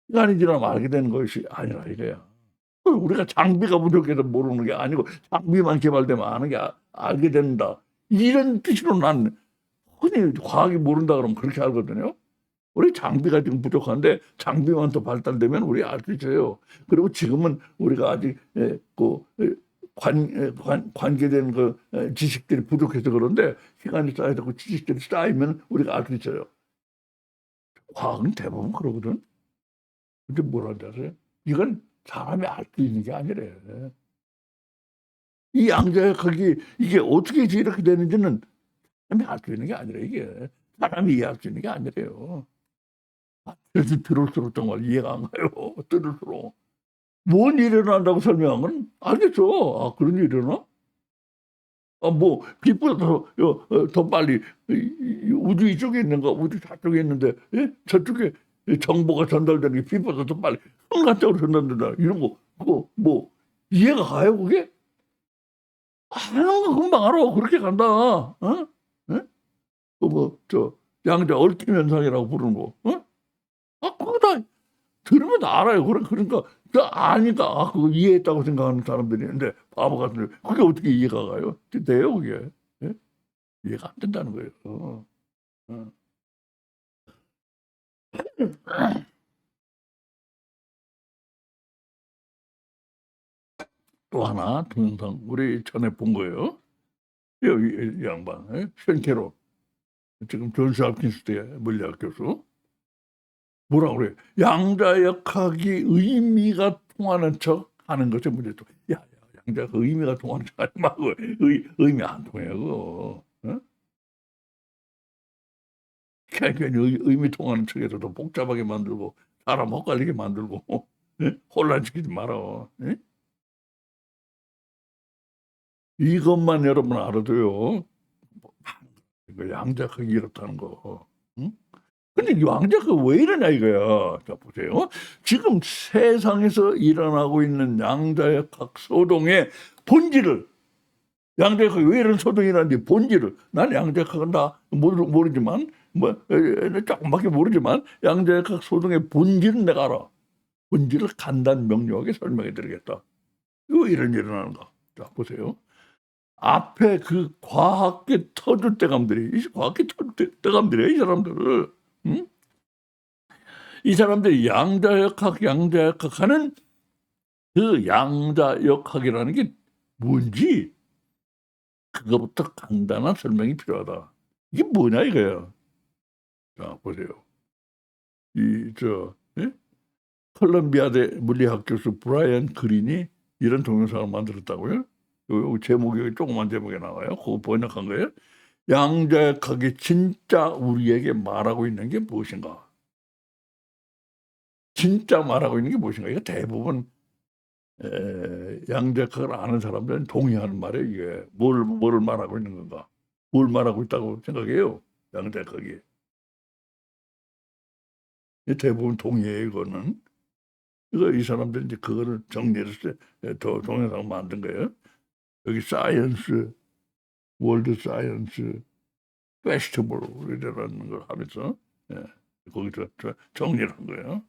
A: 시간이 지나면 알게 되는 것이 아니라 이거야. 우리가 장비가 부족해서 모르는 게 아니고 장비만 개발되면 아는 게 알게 된다. 이런 뜻으로 난 흔히 과학이 모른다 그러면 그렇게 알거든요. 우리 장비가 지금 부족한데 장비만 더 발달되면 우리 알 수 있어요. 그리고 지금은 우리가 아직 관계된 그 지식들이 부족해서 그런데 시간이 쌓여서 그 지식들이 쌓이면 우리가 알 수 있어요. 과학은 대부분 그러거든. 근데 뭐라는지 아세요? 이건 사람이 알 수 있는 게 아니래. 이 양자역학이 이게 어떻게 이렇게 되는지는 사람이 알 수 있는 게 아니래. 이게 사람이 이해할 수 있는 게 아니래요. 그래서 들을수록 정말 이해가 안 가요. 들을수록. 뭔 일이 일어난다고 설명하면 알겠죠. 아, 그런 일이 일어나? 뭐 빛보다 더 빨리 우주 이쪽에 있는 거 우주 저쪽에 있는데 예? 저쪽에 정보가 전달되는 게 빛보다 더 빨리 순간적으로 전달된다 이런 거 그거 뭐 이해가 가요 그게? 하는 거 금방 알아 그렇게 간다 어? 예? 뭐저 양자 얽힘 현상이라고 부르는 거 어? 그거 다 들으면 다 알아요 그러니까 아니까 그거 이해했다고 생각하는 사람들이 있는데 바보 같은데 그게 어떻게 이해가 가요? 돼요 그게? 예? 이해가 안 된다는 거예요. 어. 또 하나 동영상 우리 전에 본 거예요. 이 양반 션케로 지금 존스 홉킨스대 물리학 교수 뭐라 그래? 양자역학이 의미가 통하는 척 하는 것이 문제죠. 야, 양자가 의미가 통하는 척 하지 말고 의미 안 통해요. 그거. 어? 괜히 의미 통하는 척해서 더 복잡하게 만들고 사람 헛갈리게 만들고 혼란시키지 마라. 예? 이것만 여러분 알아도요. 양자역학이 이렇다는 거. 응? 근데 양자가 왜 이러냐 이거야. 자 보세요. 지금 세상에서 일어나고 있는 양자역학 소동의 본질을 양자역학이 왜 이런 소동이 일어나는지 본질을 난 양자역학은 다 모르지만 뭐 조금밖에 모르지만 양자역학 소동의 본질은 내가 알아. 본질을 간단 명료하게 설명해 드리겠다. 왜 이런 일이 일어나는가. 자 보세요. 앞에 그 과학계 터줄 대감들이 이 과학계 터줄 대감들이야 이 사람들을. 응? 이 사람들이 양자역학 하는 그 양자역학이라는 게 뭔지 그거부터 간단한 설명이 필요하다. 이게 뭐냐 이거야. 자 보세요. 예? 컬럼비아대 물리학 교수 브라이언 그린이 이런 동영상을 만들었다고요. 요 제목이 조그만 제목에 나와요. 그거 번역한 거예요. 양자역학이 진짜 우리에게 말하고 있는 게 무엇인가? 진짜 말하고 있는 게 무엇인가? 이거 대부분 양자역학을 아는 사람들은 동의하는 말이에요. 이게 뭐를 말하고 있는 건가? 뭘 말하고 있다고 생각해요? 양자역학이. 대부분 동의해요. 이거는. 이 사람들이 이제 그거를 정리해서 동영상 만든 거예요. 여기 사이언스, 월드 사이언스 페스티벌이라는 걸 하면서 거기서 정리를 한 거예요.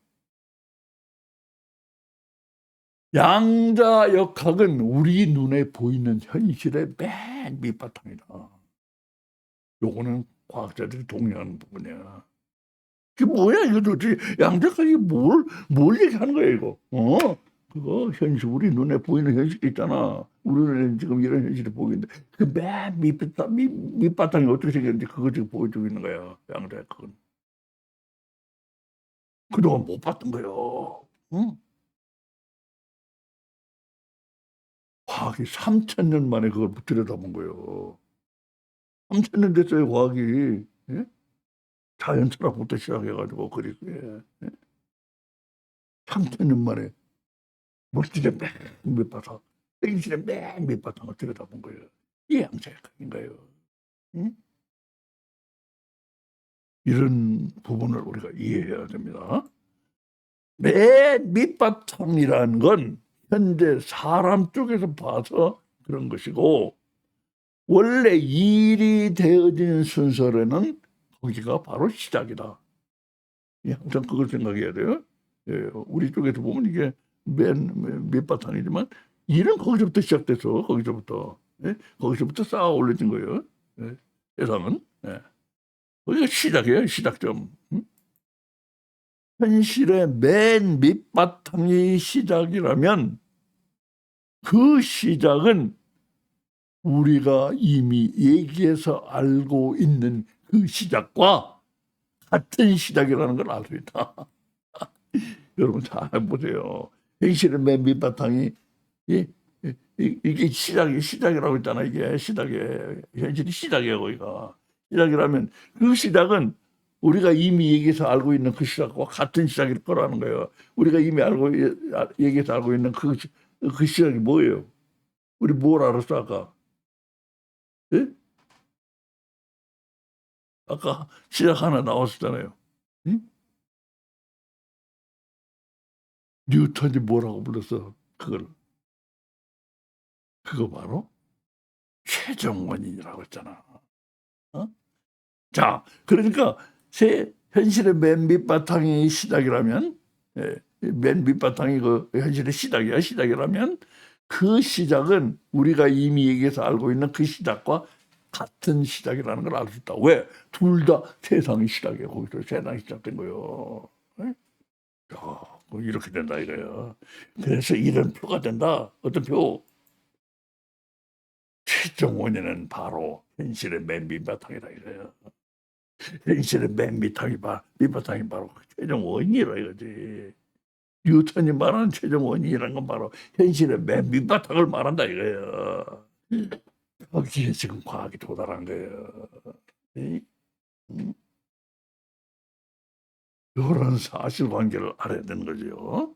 A: 양자역학은 우리 눈에 보이는 현실의 맨 밑바탕이다. 요거는 과학자들이 동의하는 부분이야. 그게 뭐야 이거 도대체 양자역학이 뭘 얘기하는 거야 이거. 그거 현실 우리 눈에 보이는 현실이 있잖아. 우리 눈에 지금 이런 현실이 보이는데 그 맨 밑바탕이 어떻게 생겼는지 그거 지금 보여주고 있는 거야 양자역학은. 그동안 못 봤던 거예요. 응? 과학이 3,000년 만에 그걸 들여다본 거예요. 3,000년 됐어요 과학이. 예? 자연 철학부터 시작해가지고 그리스에 3,000년 만에 물질의 맨 밑바탕, 행실의 맨 밑바탕을 들여다본 거예요. 이게 양자역학인가요? 응? 이런 부분을 우리가 이해해야 됩니다. 맨 밑바탕이라는 건 현재 사람 쪽에서 봐서 그런 것이고 원래 일이 되어진 순서로는 거기가 바로 시작이다. 항상 그걸 생각해야 돼요. 우리 쪽에서 보면 이게 맨 밑바탕이지만 일은 거기서부터 시작돼서 거기서부터 쌓아 올려진 거예요. 세상은. 거기가 시작이에요. 시작점. 현실의 맨 밑바탕이 시작이라면 그 시작은 우리가 이미 얘기해서 알고 있는 그 시작과 같은 시작이라는 걸 알 수 있다. 여러분 잘 보세요. 현실의 맨 밑바탕이 이게 시작이라고 했잖아. 이게 시작이에요. 현실이 시작이에요. 거기가. 시작이라면 그 시작은 우리가 이미 얘기해서 알고 있는 그 시작과 같은 시작일 거라는 거예요. 우리가 이미 얘기해서 알고 있는 그 시작이 뭐예요? 우리 뭘 알았어 아까? 예? 아까 시작 하나 나왔었잖아요. 응? 뉴턴이 뭐라고 불렀어? 그거 바로 최종 원인이라고 했잖아. 어? 자, 그러니까 현실의 맨 밑바탕이 시작이라면, 예, 맨 밑바탕이 그 현실의 시작이라면 그 시작은 우리가 이미 얘기해서 알고 있는 그 시작과 같은 시작이라는 걸 알 수 있다. 왜? 둘 다 세상이 시작이에요. 거기서 세상이 시작된 거예요. 예? 야, 뭐 이렇게 된다 이거예요. 그래서 이런 표가 된다. 어떤 표? 최종 원인은 바로 현실의 맨 밑바탕이다 이거예요. 현실의 맨 밑바탕이 바로 최종 원인이라 이거지. 뉴턴이 말하는 최종 원인이라는 건 바로 현실의 맨 밑바탕을 말한다 이거예요. 거기에 지금 과학이 도달한 거예요. 이런 사실관계를 알아야 되는 거죠.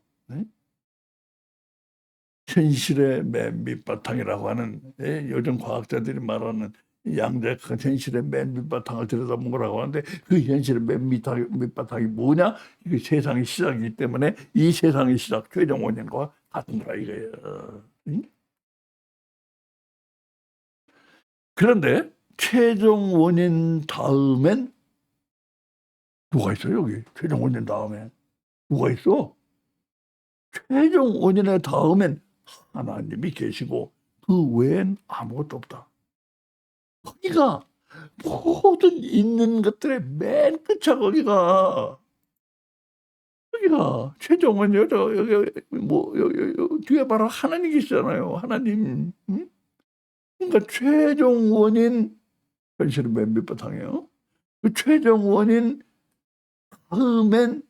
A: 현실의 맨 밑바탕이라고 하는, 요즘 과학자들이 말하는 양자역학 현실의 맨 밑바탕을 들여다보라고 하는데, 그 현실의 맨 밑바탕이 뭐냐? 이게 세상의 시작이기 때문에 이 세상의 시작 최종 원인과 같은 거라 이거예요. 그런데 최종 원인 다음엔 누가 있어요? 여기 최종 원인 다음에 누가 있어? 최종 원인의 다음엔 하나님이 계시고 그 외엔 아무것도 없다. 거기가 모든 있는 것들의 맨 끝이야. 거기가 최종 원인. 여기 뭐 여기 뒤에 바로 하나님 계시잖아요. 하나님. 응? 그러니까 최종 원인, 현실은 맨 밑바탕이에요. 그 최종 원인 다음엔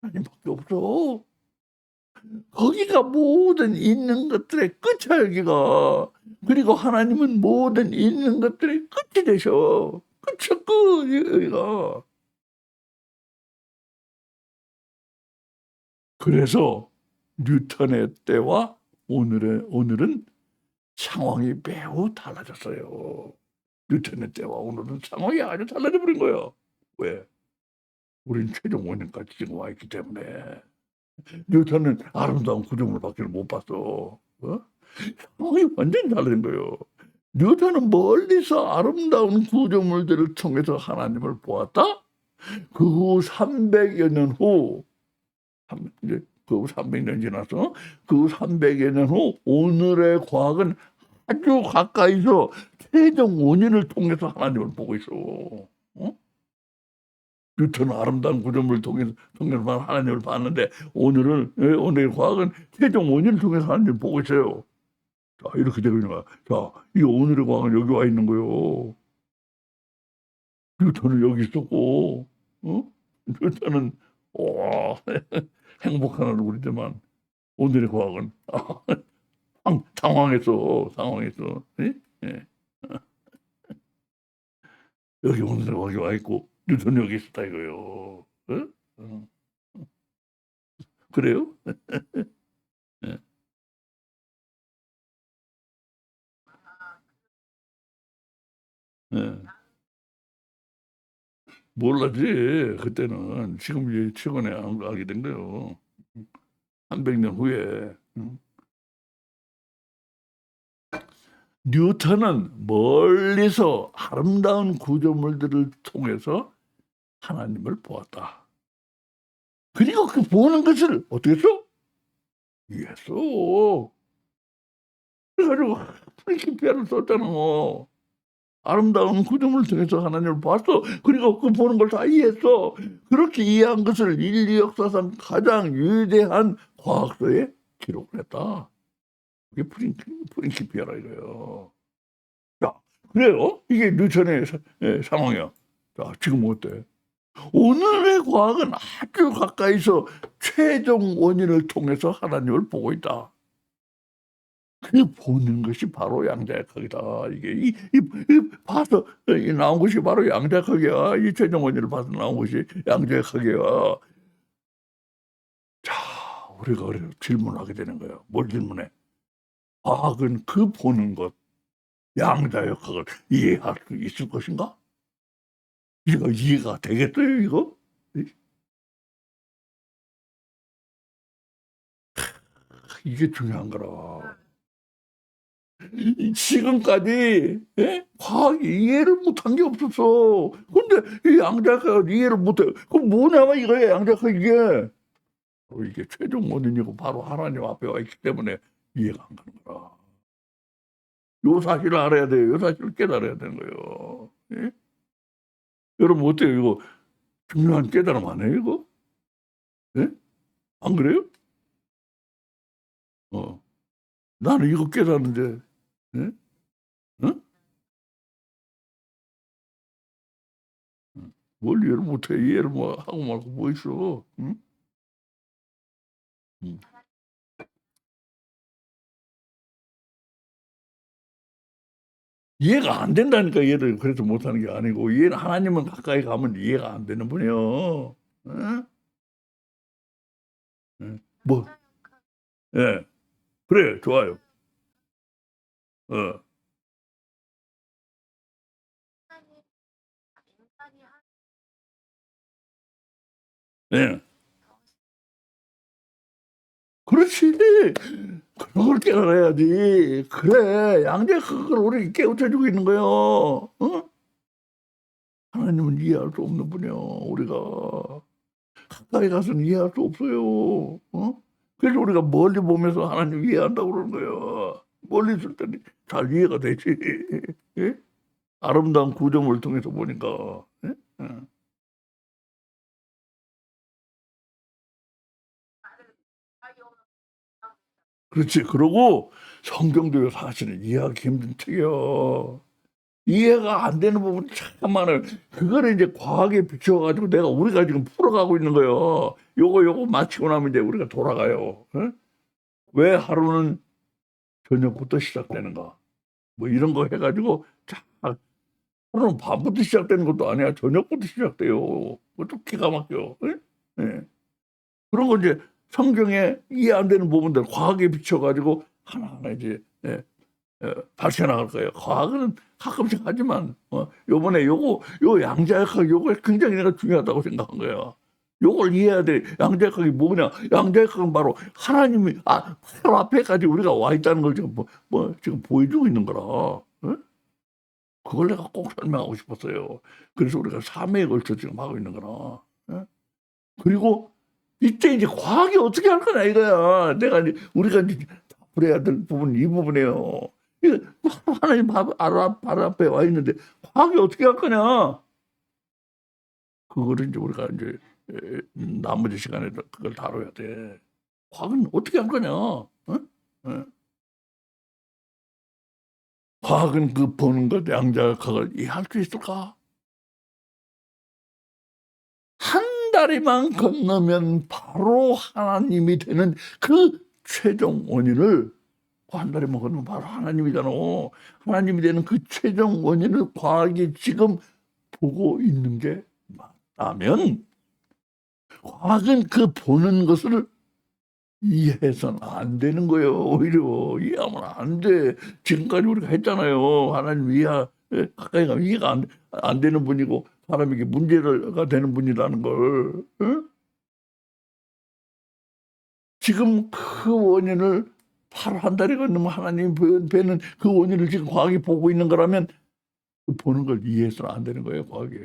A: 하나님밖에 없어. 거기가 모든 있는 것들의 끝이야 여기가. 그리고 하나님은 모든 있는 것들의 끝이 되셔. 끝이야 끝 여기가. 그래서 뉴턴의 때와 오늘은 상황이 매우 달라졌어요. 뉴턴의 때와 오늘은 상황이 아주 달라져 버린 거예요. 왜? 우린 최종 원인까지 지금 와 있기 때문에. 뉴턴은 아름다운 구조물밖에 못 봤어. 상황이 완전히 달라진 거예요. 뉴턴은 멀리서 아름다운 구조물들을 통해서 하나님을 보았다. 그 후 300여 년 후, 이제 그 후 300년 지나서 그 후 300여 년 후 오늘의 과학은 아주 가까이서 최종 원인을 통해서 하나님을 보고 있어. 뉴턴은 아름다운 구조물을 통해서만 하나님을 봤는데 오늘의 과학은 최종 원인을 통해서 하나님을 보고 있어요. 자, 이렇게 되고 있는 거야. 자, 이 오늘의 과학은 여기 와 있는 거예요. 뉴턴은 여기 있었고, 뉴턴은 와 행복한 얼굴이지만 오늘의 과학은 당황했어. 예? 예. 여기 오늘의 과학이 와 있고 뉴턴이 여기 있었다 이거요. 그래요? 예. 예. 몰랐지. 그때는 지금 이제 최근에 알게 된 거예요. 300년 후에. 뉴턴은 멀리서 아름다운 구조물들을 통해서 하나님을 보았다. 그리고 그 보는 것을 어떻게 했어? 이해했어. 그래가지고 프린시피아를 썼잖아. 뭐. 아름다운 구조물을 통해서 하나님을 봤어. 그리고 그 보는 걸 다 이해했어. 그렇게 이해한 것을 인류 역사상 가장 위대한 과학서에 기록을 했다. 그게 프린시피아라 이거예요. 자, 그래요. 이게 뉴턴의 상황이야. 자, 지금 어때? 오늘의 과학은 아주 가까이서 최종 원인을 통해서 하나님을 보고 있다. 그 보는 것이 바로 양자역학이다. 이게 봐서 나온 것이 바로 양자역학이야. 이 최종 원인을 봐서 나온 것이 양자역학이야. 자, 우리가 질문하게 되는 거야. 뭘 질문해? 과학은 그 보는 것, 양자역학을 이해할 수 있을 것인가? 이거 이해가 되겠어요, 이거? 이게 중요한 거라. 지금까지 과학이 이해를 못한 게 없었어. 근데 이 양자역학을 이해를 못해. 그럼 뭐냐면 이거야, 양자역학 이게. 이게 최종 원인이고 바로 하나님 앞에 와 있기 때문에 이해가 안 가는 거라. 요 사실을 알아야 돼요. 요 사실을 깨달아야 되는 거예요. 예? 여러분 어때요? 이거 중요한 깨달음 아니에요, 이거? 예? 안 그래요? 어. 나는 이거 깨달았는데, 예? 응? 뭘 이해를 못해. 이해를 뭐 하고 말고 뭐 있어. 응? 음. 이해가 안 된다니까. 이해를 그래서 못하는 게 아니고, 이해는 하나님은 가까이 가면 이해가 안 되는 분이요. 응? 응. 뭐, 예. 그래, 좋아요. 어. 예. 그렇지. 그런 걸 깨달아야지. 그래. 양자 그걸 우리 깨우쳐 주고 있는 거예요. 어? 하나님은 이해할 수 없는 분이요. 우리가 가까이 가서는 이해할 수 없어요. 어? 그래서 우리가 멀리 보면서 하나님 이해한다고 그러는 거예요. 멀리 있을 때는 잘 이해가 되지. 예? 아름다운 구점을 통해서 보니까. 예? 예. 그렇지. 그러고 성경도요 사실은 이해하기 힘든 책이요. 이해가 안 되는 부분이 참 많아요. 그거를 이제 과학에 비춰 가지고 내가 우리가 지금 풀어가고 있는 거예요. 요거 마치고 나면 이제 우리가 돌아가요. 어? 왜 하루는 저녁부터 시작되는가? 뭐 이런 거 해 가지고 자 하루는 밤부터 시작되는 것도 아니야. 저녁부터 시작돼요. 그것도 기가 막혀. 예? 예. 그런 거 이제 성경에 이해 안 되는 부분들 과학에 비춰 가지고 하나하나 이제 밝혀 나갈 거예요. 과학은 가끔씩 하지만 요번에 요 양자역학 요거 굉장히 내가 중요하다고 생각한 거예요. 요걸 이해해야 돼. 양자역학이 뭐냐? 양자역학은 바로 하나님이 바로 앞에까지 우리가 와 있다는 걸 지금 지금 보여주고 있는 거라. 어? 그걸 내가 꼭 설명하고 싶었어요. 그래서 우리가 3 회에 걸쳐 지금 하고 있는 거라. 예? 그리고 이때 이제 과학이 어떻게 할 거냐 이거야. 내가 이제 우리가 이제 그래야 될 부분 이 부분이에요. 이거 하나님 바로 앞에 와 있는데 과학이 어떻게 할 거냐. 그거를 이제 우리가 이제 나머지 시간에 그걸 다뤄야 돼. 과학은 어떻게 할 거냐. 어? 예. 과학은 그 보는 것 양자역학을 이해할 수 있을까? 한 다리만 건너면 바로 하나님이 되는 그 최종 원인을 한 다리만 건너면 바로 하나님이잖아. 하나님이 되는 그 최종 원인을 과학이 지금 보고 있는 게 맞다면 과학은 그 보는 것을 이해해서는 안 되는 거예요. 오히려 이해하면 안 돼. 지금까지 우리가 했잖아요. 하나님 가까이 가면 이해가 안 되는 분이고 사람에게 문제가 되는 분이라는 걸. 응? 지금 그 원인을 바로 한 다리 건너면 하나님이 배는 그 원인을 지금 과학이 보고 있는 거라면 그 보는 걸 이해해서는 안 되는 거예요, 과학이.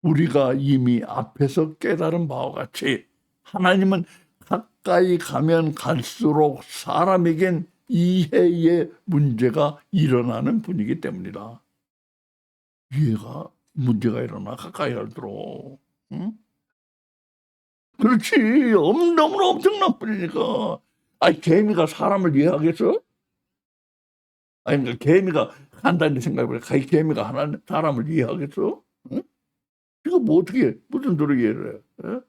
A: 우리가 이미 앞에서 깨달은 바와 같이 하나님은 가까이 가면 갈수록 사람에겐 이해의 문제가 일어나는 분이기 때문이다. 이해가 문제가 일어나 가까이 갈수록. 응? 그렇지. 너무나 엄청난 분이니까. 아니 개미가 사람을 이해하겠어? 아니 그러니까 개미가 간단히 생각해 보니까 개미가 사람을 이해하겠어? 응? 이거 뭐 어떻게 무슨 소리 이해를 해? 예?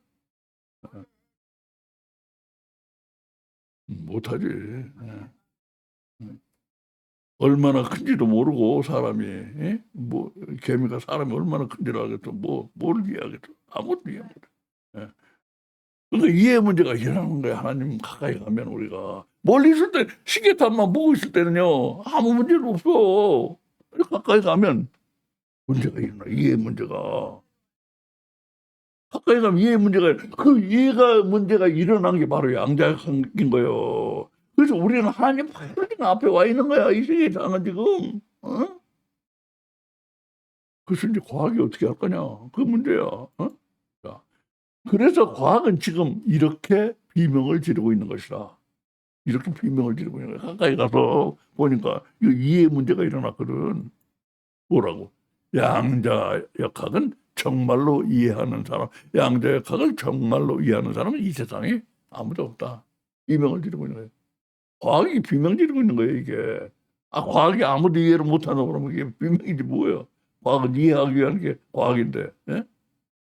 A: 못하지. 예. 얼마나 큰지도 모르고 사람이 뭐 개미가 사람이 얼마나 큰지를 알겠어. 뭘 이해하겠어. 아무것도 이해 못해. 예. 그러니까 이해 문제가 일어나는 거야. 하나님 가까이 가면 우리가 멀리 있을 때 시계탑만 보고 있을 때는요 아무 문제는 없어. 가까이 가면 문제가 일어나. 이해 문제가 가까이 가면 이해 문제가 그 이해가 문제가 일어난 게 바로 양자역학인 거예요. 그래서 우리는 하나님 바로 지금 앞에 와 있는 거야. 이 세계상은 지금. 그래서 이제 과학이 어떻게 할 거냐 그 문제야. 자, 그래서 과학은 지금 이렇게 비명을 지르고 있는 것이다. 이렇게 비명을 지르고 있는 거야. 가까이 가서 보니까 이 이해 문제가 일어났거든. 뭐라고? 양자역학은 정말로 이해하는 사람, 양자역학을 정말로 이해하는 사람은 이 세상에 아무도 없다. 비명을 지르고 있는 거예요. 과학이 비명 지르고 있는 거예요, 이게. 과학이 아무도 이해를 못하는 그러면 이게 비명이지 뭐예요. 과학은 이해하기 위한 게 과학인데. 예?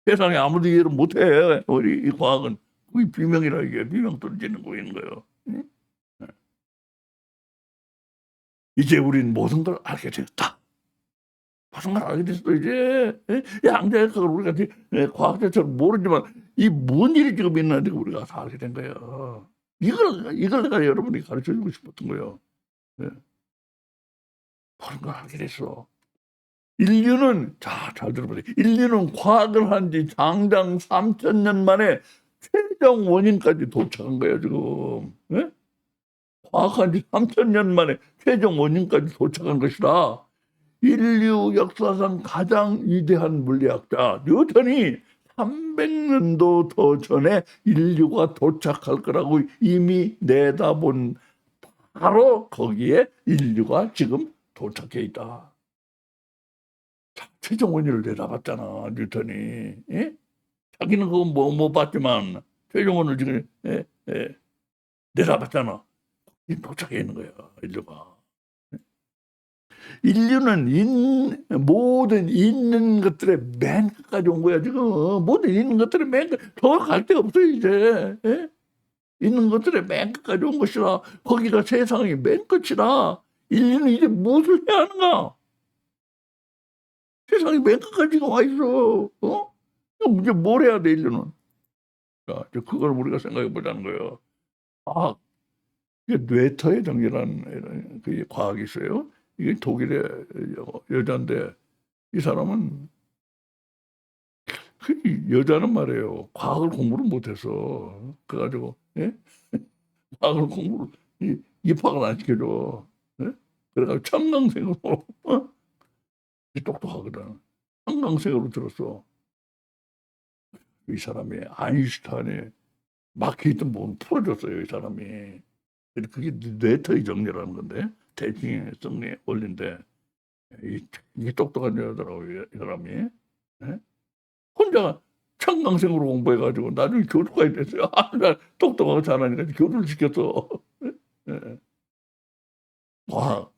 A: 세상에 아무도 이해를 못해. 우리 이 과학은. 그게 비명이라 이게. 비명 떨어지는 거 있는 거예요. 예? 이제 우린 모든 걸 알게 됐다. 모든 걸 알게 됐어, 이제. 예? 양자역학을 우리가 과학자처럼 모르지만 이 뭔 일이 지금 있는지 우리가 다 알게 된 거예요. 이걸 내가 여러분이 가르쳐 주고 싶었던 거예요. 예. 모든 걸 알게 됐어. 인류는 잘 들어보세요. 인류는 과학을 한 지 장장 3,000년 만에 최종 원인까지 도착한 거예요, 지금. 예? 과학한 지 3,000년 만에 최종 원인까지 도착한 것이다. 인류 역사상 가장 위대한 물리학자 뉴턴이 300년도 더 전에 인류가 도착할 거라고 이미 내다본 바로 거기에 인류가 지금 도착해 있다. 최종 원인을 내다봤잖아, 뉴턴이. 예? 자기는 그거 못 봤지만 최종 원인을 지금 내다봤잖아. 도착해 있는 거야, 인류가. 인류는 모든 있는 것들의 맨 끝까지 온 거야, 지금. 모든 있는 것들의 맨 끝, 더 갈 데가 없어요, 이제. 예? 있는 것들의 맨 끝까지 온 것이라, 거기가 세상의 맨 끝이라, 인류는 이제 무엇을 해야 하는가? 세상이 맨 끝까지 와 있어. 이제 뭘 해야 돼, 인류는? 자, 그걸 우리가 생각해 보자는 거예요. 이게 뇌터의 정리라는 그 과학이 있어요. 이게 독일의 여자인데 이 사람은 그 여자는 말이에요. 과학을 공부를 못해서 그래가지고 예? 과학을 공부를 입학을 안 시켜줘. 예? 그래가지고 청강생으로 똑똑하거든. 청강생으로 들었어. 이 사람이 아인슈타인이 막혀있던 부분 풀어줬어요. 이 사람이. 그게 뇌터의 정리라는 건데 대칭의 정리 원리인데 이게 똑똑한 여자더라고요. 이 사람이. 예? 혼자 청강생으로 공부해가지고 나중에 교수가 됐어요. 나 똑똑하고 잘하니까 교수를 시켰어. 예.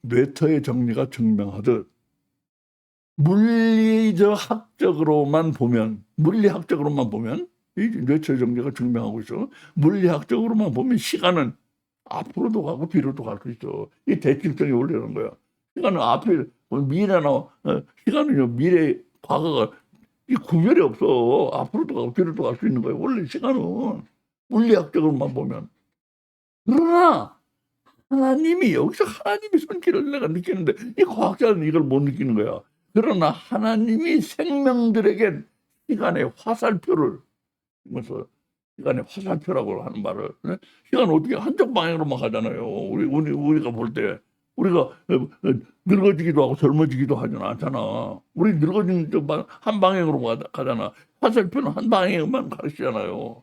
A: 뇌터의 정리가 증명하듯 물리학적으로만 보면 이 뇌터의 정리가 증명하고 있어. 물리학적으로만 보면 시간은 앞으로도 가고 뒤로도 갈 수 있어. 이 대칭성이 원리라는 거야. 시간은 앞에 미래나 시간은요 미래 과거가 이 구별이 없어. 앞으로도 가고 뒤로도 갈 수 있는 거예요. 원래 시간은 물리학적으로만 보면. 그러나 하나님이 여기서 하나님의 손길을 내가 느끼는데 이 과학자는 이걸 못 느끼는 거야. 그러나 하나님이 생명들에게 시간의 화살표를 그래서 시간의 화살표라고 하는 말을 시간 어떻게 한쪽 방향으로만 가잖아요. 우리가 볼 때 우리가 늙어지기도 하고 젊어지기도 하지 않잖아. 우리 늙어지는 한 방향으로 가잖아. 화살표는 한 방향만 가르치잖아요.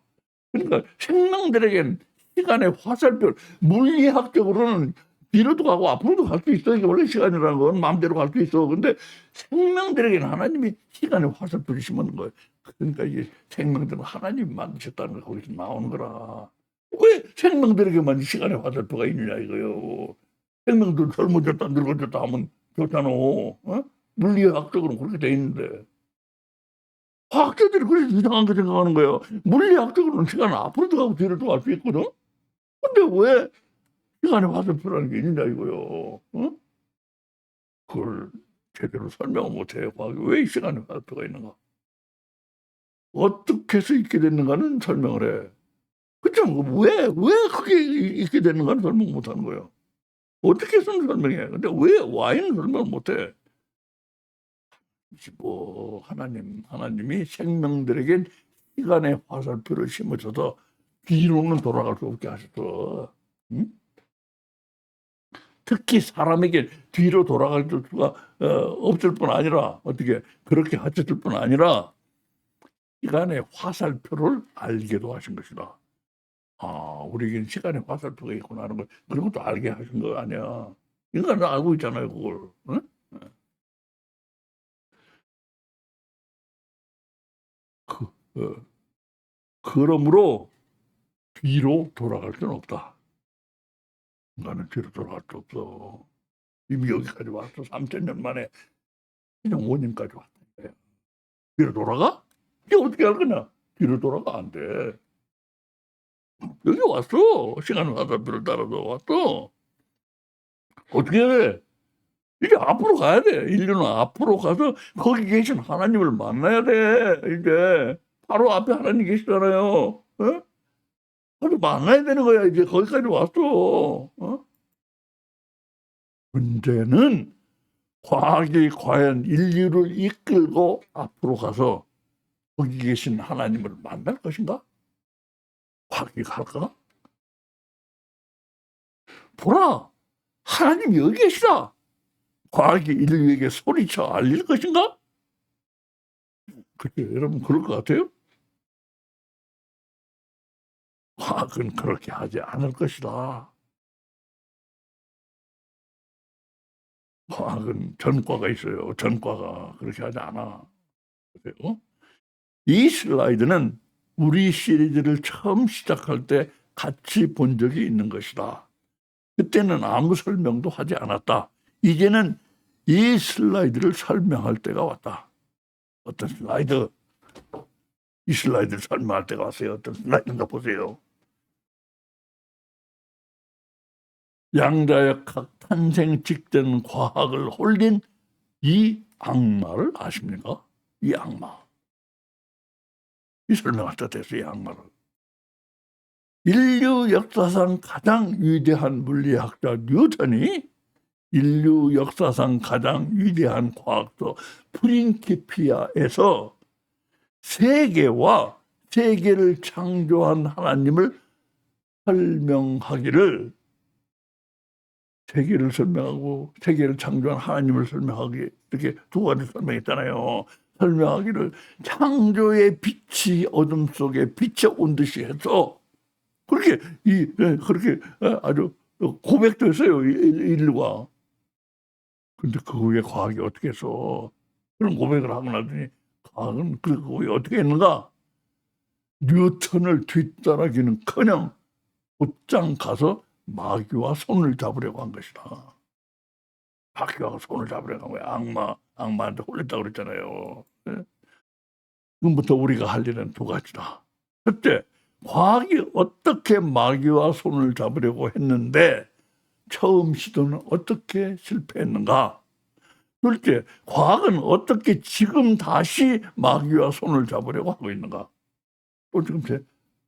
A: 그러니까 생명들에겐 시간의 화살표 물리학적으로는 뒤로도 가고 앞으로도 갈 수 있어. 이게 원래 시간이라는 건 마음대로 갈 수 있어. 근데 생명들에게는 하나님이 시간의 화살표를 심는 거예요. 그러니까 이게 생명들은 하나님이 만드셨다는 거 거기서 나오는 거라. 왜 생명들에게만 시간의 화살표가 있느냐 이거요. 생명들 젊어졌다 늙어졌다 하면 좋잖아. 물리학적으로 그렇게 돼 있는데 과학자들이 그래서 이상한 거 생각하는 거예요. 물리학적으로는 시간은 앞으로도 가고 뒤로도 갈 수 있거든. 근데 왜 시간의 화살표라는 게 있느냐 이거요. 그걸 제대로 설명을 못해요. 과학이 왜 시간의 화살표가 있는가? 어떻게 해서 있게 됐는가는 설명을 해. 그쵸? 왜 그게 이렇게 되는 건 설명 못 하는 거예요. 어떻게 해서는 설명해. 근데 왜 와인은 설명을 못 해. 뭐 하나님이 생명들에겐 시간의 화살표를 심으셔서 뒤로는 돌아갈 수 없게 하셨어. 응? 특히 사람에게 뒤로 돌아갈 수가 없을 뿐 아니라 어떻게 그렇게 하셨을 뿐 아니라 시간의 화살표를 알게도 하신 것이다. 아, 우리에겐 시간의 화살표가 있구나 하는 걸 그런 것도 알게 하신 거 아니야. 인간은 알고 있잖아요, 그걸. 응? 그, 어, 그러므로 뒤로 돌아갈 수는 없다. 인간은 뒤로 돌아갈 수 없어. 이미 여기까지 왔어. 3,000년 만에 그냥 원인까지 왔다. 뒤로 돌아가? 이게 어떻게 할 거냐? 뒤로 돌아가 안 돼. 여기 왔어. 시간 화살표를 따라서 왔어. 어떻게 해? 이제 앞으로 가야 돼. 인류는 앞으로 가서 거기 계신 하나님을 만나야 돼. 이제 바로 앞에 하나님 계시잖아요. 어? 바로 만나야 되는 거야. 이제 거기까지 왔어. 어? 문제는 과학이 과연 인류를 이끌고 앞으로 가서 거기 계신 하나님을 만날 것인가? 과학이 갈까? 보라, 하나님 여기 계시다. 과학이 인류에게 소리쳐 알릴 것인가? 그때 여러분 그럴 것 같아요? 과학은 그렇게 하지 않을 것이다. 과학은 전과가 있어요. 전과가 그렇게 하지 않아. 그래요? 이 슬라이드는 우리 시리즈를 처음 시작할 때 같이 본 적이 있는 것이다. 그때는 아무 설명도 하지 않았다. 이제는 이 슬라이드를 설명할 때가 왔다. 어떤 슬라이드? 이 슬라이드를 설명할 때가 왔어요. 어떤 슬라이드인가 보세요. 양자역학 탄생 직전 과학을 홀린 이 악마를 아십니까? 이 악마. 이 설명할 때 됐어요. 이 악마를. 인류 역사상 가장 위대한 물리학자 뉴턴이 인류 역사상 가장 위대한 과학서 프린키피아에서 세계와 세계를 창조한 하나님을 설명하기를 세계를 설명하고 세계를 창조한 하나님을 설명하기 이렇게 두 가지 설명했잖아요. 설명하기를 창조의 빛이 어둠 속에 빛이 듯이 해서 그렇게 그렇게 아주 고백도 했어요. 인류가. 근데 그 후에 과학이 어떻게 해서 그런 고백을 하고 나더니 과학은 그 후에 어떻게 했는가? 뉴턴을 뒤따라기는커녕 곧장 가서 마귀와 손을 잡으려고 한 것이다. 마귀와 손을 잡으려고 한 거야. 악마한테 홀렸다고 그랬잖아요. 예? 지금부터 우리가 할 일은 두 가지다. 첫째, 과학이 어떻게 마귀와 손을 잡으려고 했는데 처음 시도는 어떻게 실패했는가? 둘째, 과학은 어떻게 지금 다시 마귀와 손을 잡으려고 하고 있는가? 또 지금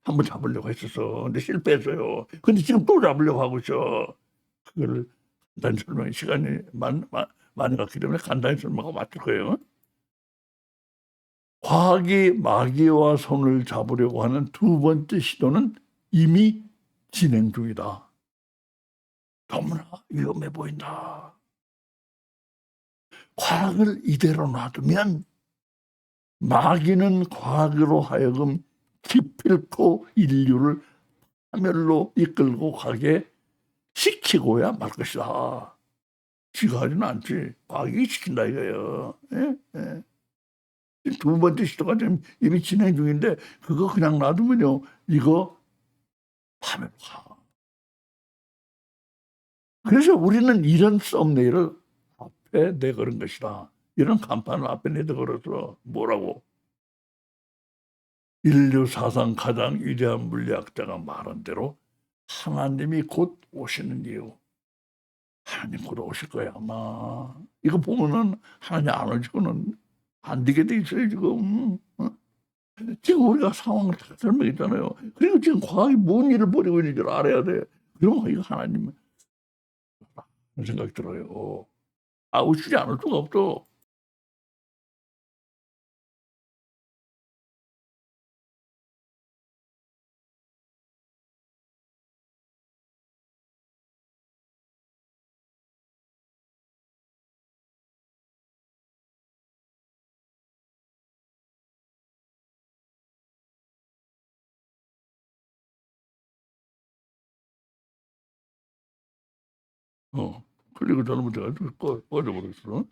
A: 한번 잡으려고 했었어. 근데 실패했어요. 근데 지금 또 잡으려고 하고 있어. 그거를 간단히 설명해. 시간이 많이 갔기 때문에 간단히 설명하고 맞출 거예요. 과학이 마귀와 손을 잡으려고 하는 두 번째 시도는 이미 진행 중이다. 너무나 위험해 보인다. 과학을 이대로 놔두면 마귀는 과학으로 하여금 기필코 인류를 파멸로 이끌고 가게 시키고야 말 것이다. 지가 하지는 않지. 과학이 시킨다 이거예요. 예? 예. 두 번째 시도가 지금 이미 진행 중인데 그거 그냥 놔두면요. 이거 파멸로 가. 그래서 우리는 이런 썸네일을 앞에 내걸은 것이다. 이런 간판을 앞에 내걸어서 뭐라고? 인류 사상 가장 위대한 물리학자가 말한 대로 하나님이 곧 오시는 이유. 하나님 곧 오실 거야 아마. 이거 보면은 하나님 안 오시고는 안 되게 돼 있어요 지금. 어? 지금 우리가 상황을 다 설명했잖아요. 그리고 지금 과학이 뭔 일을 벌이고 있는 줄 알아야 돼. 그러면 이거 하나님은 그런 생각이 들어요. 아우치지 않을 수가 없죠. 어. 그리고 잘못해 가지고 꺼져버렸어.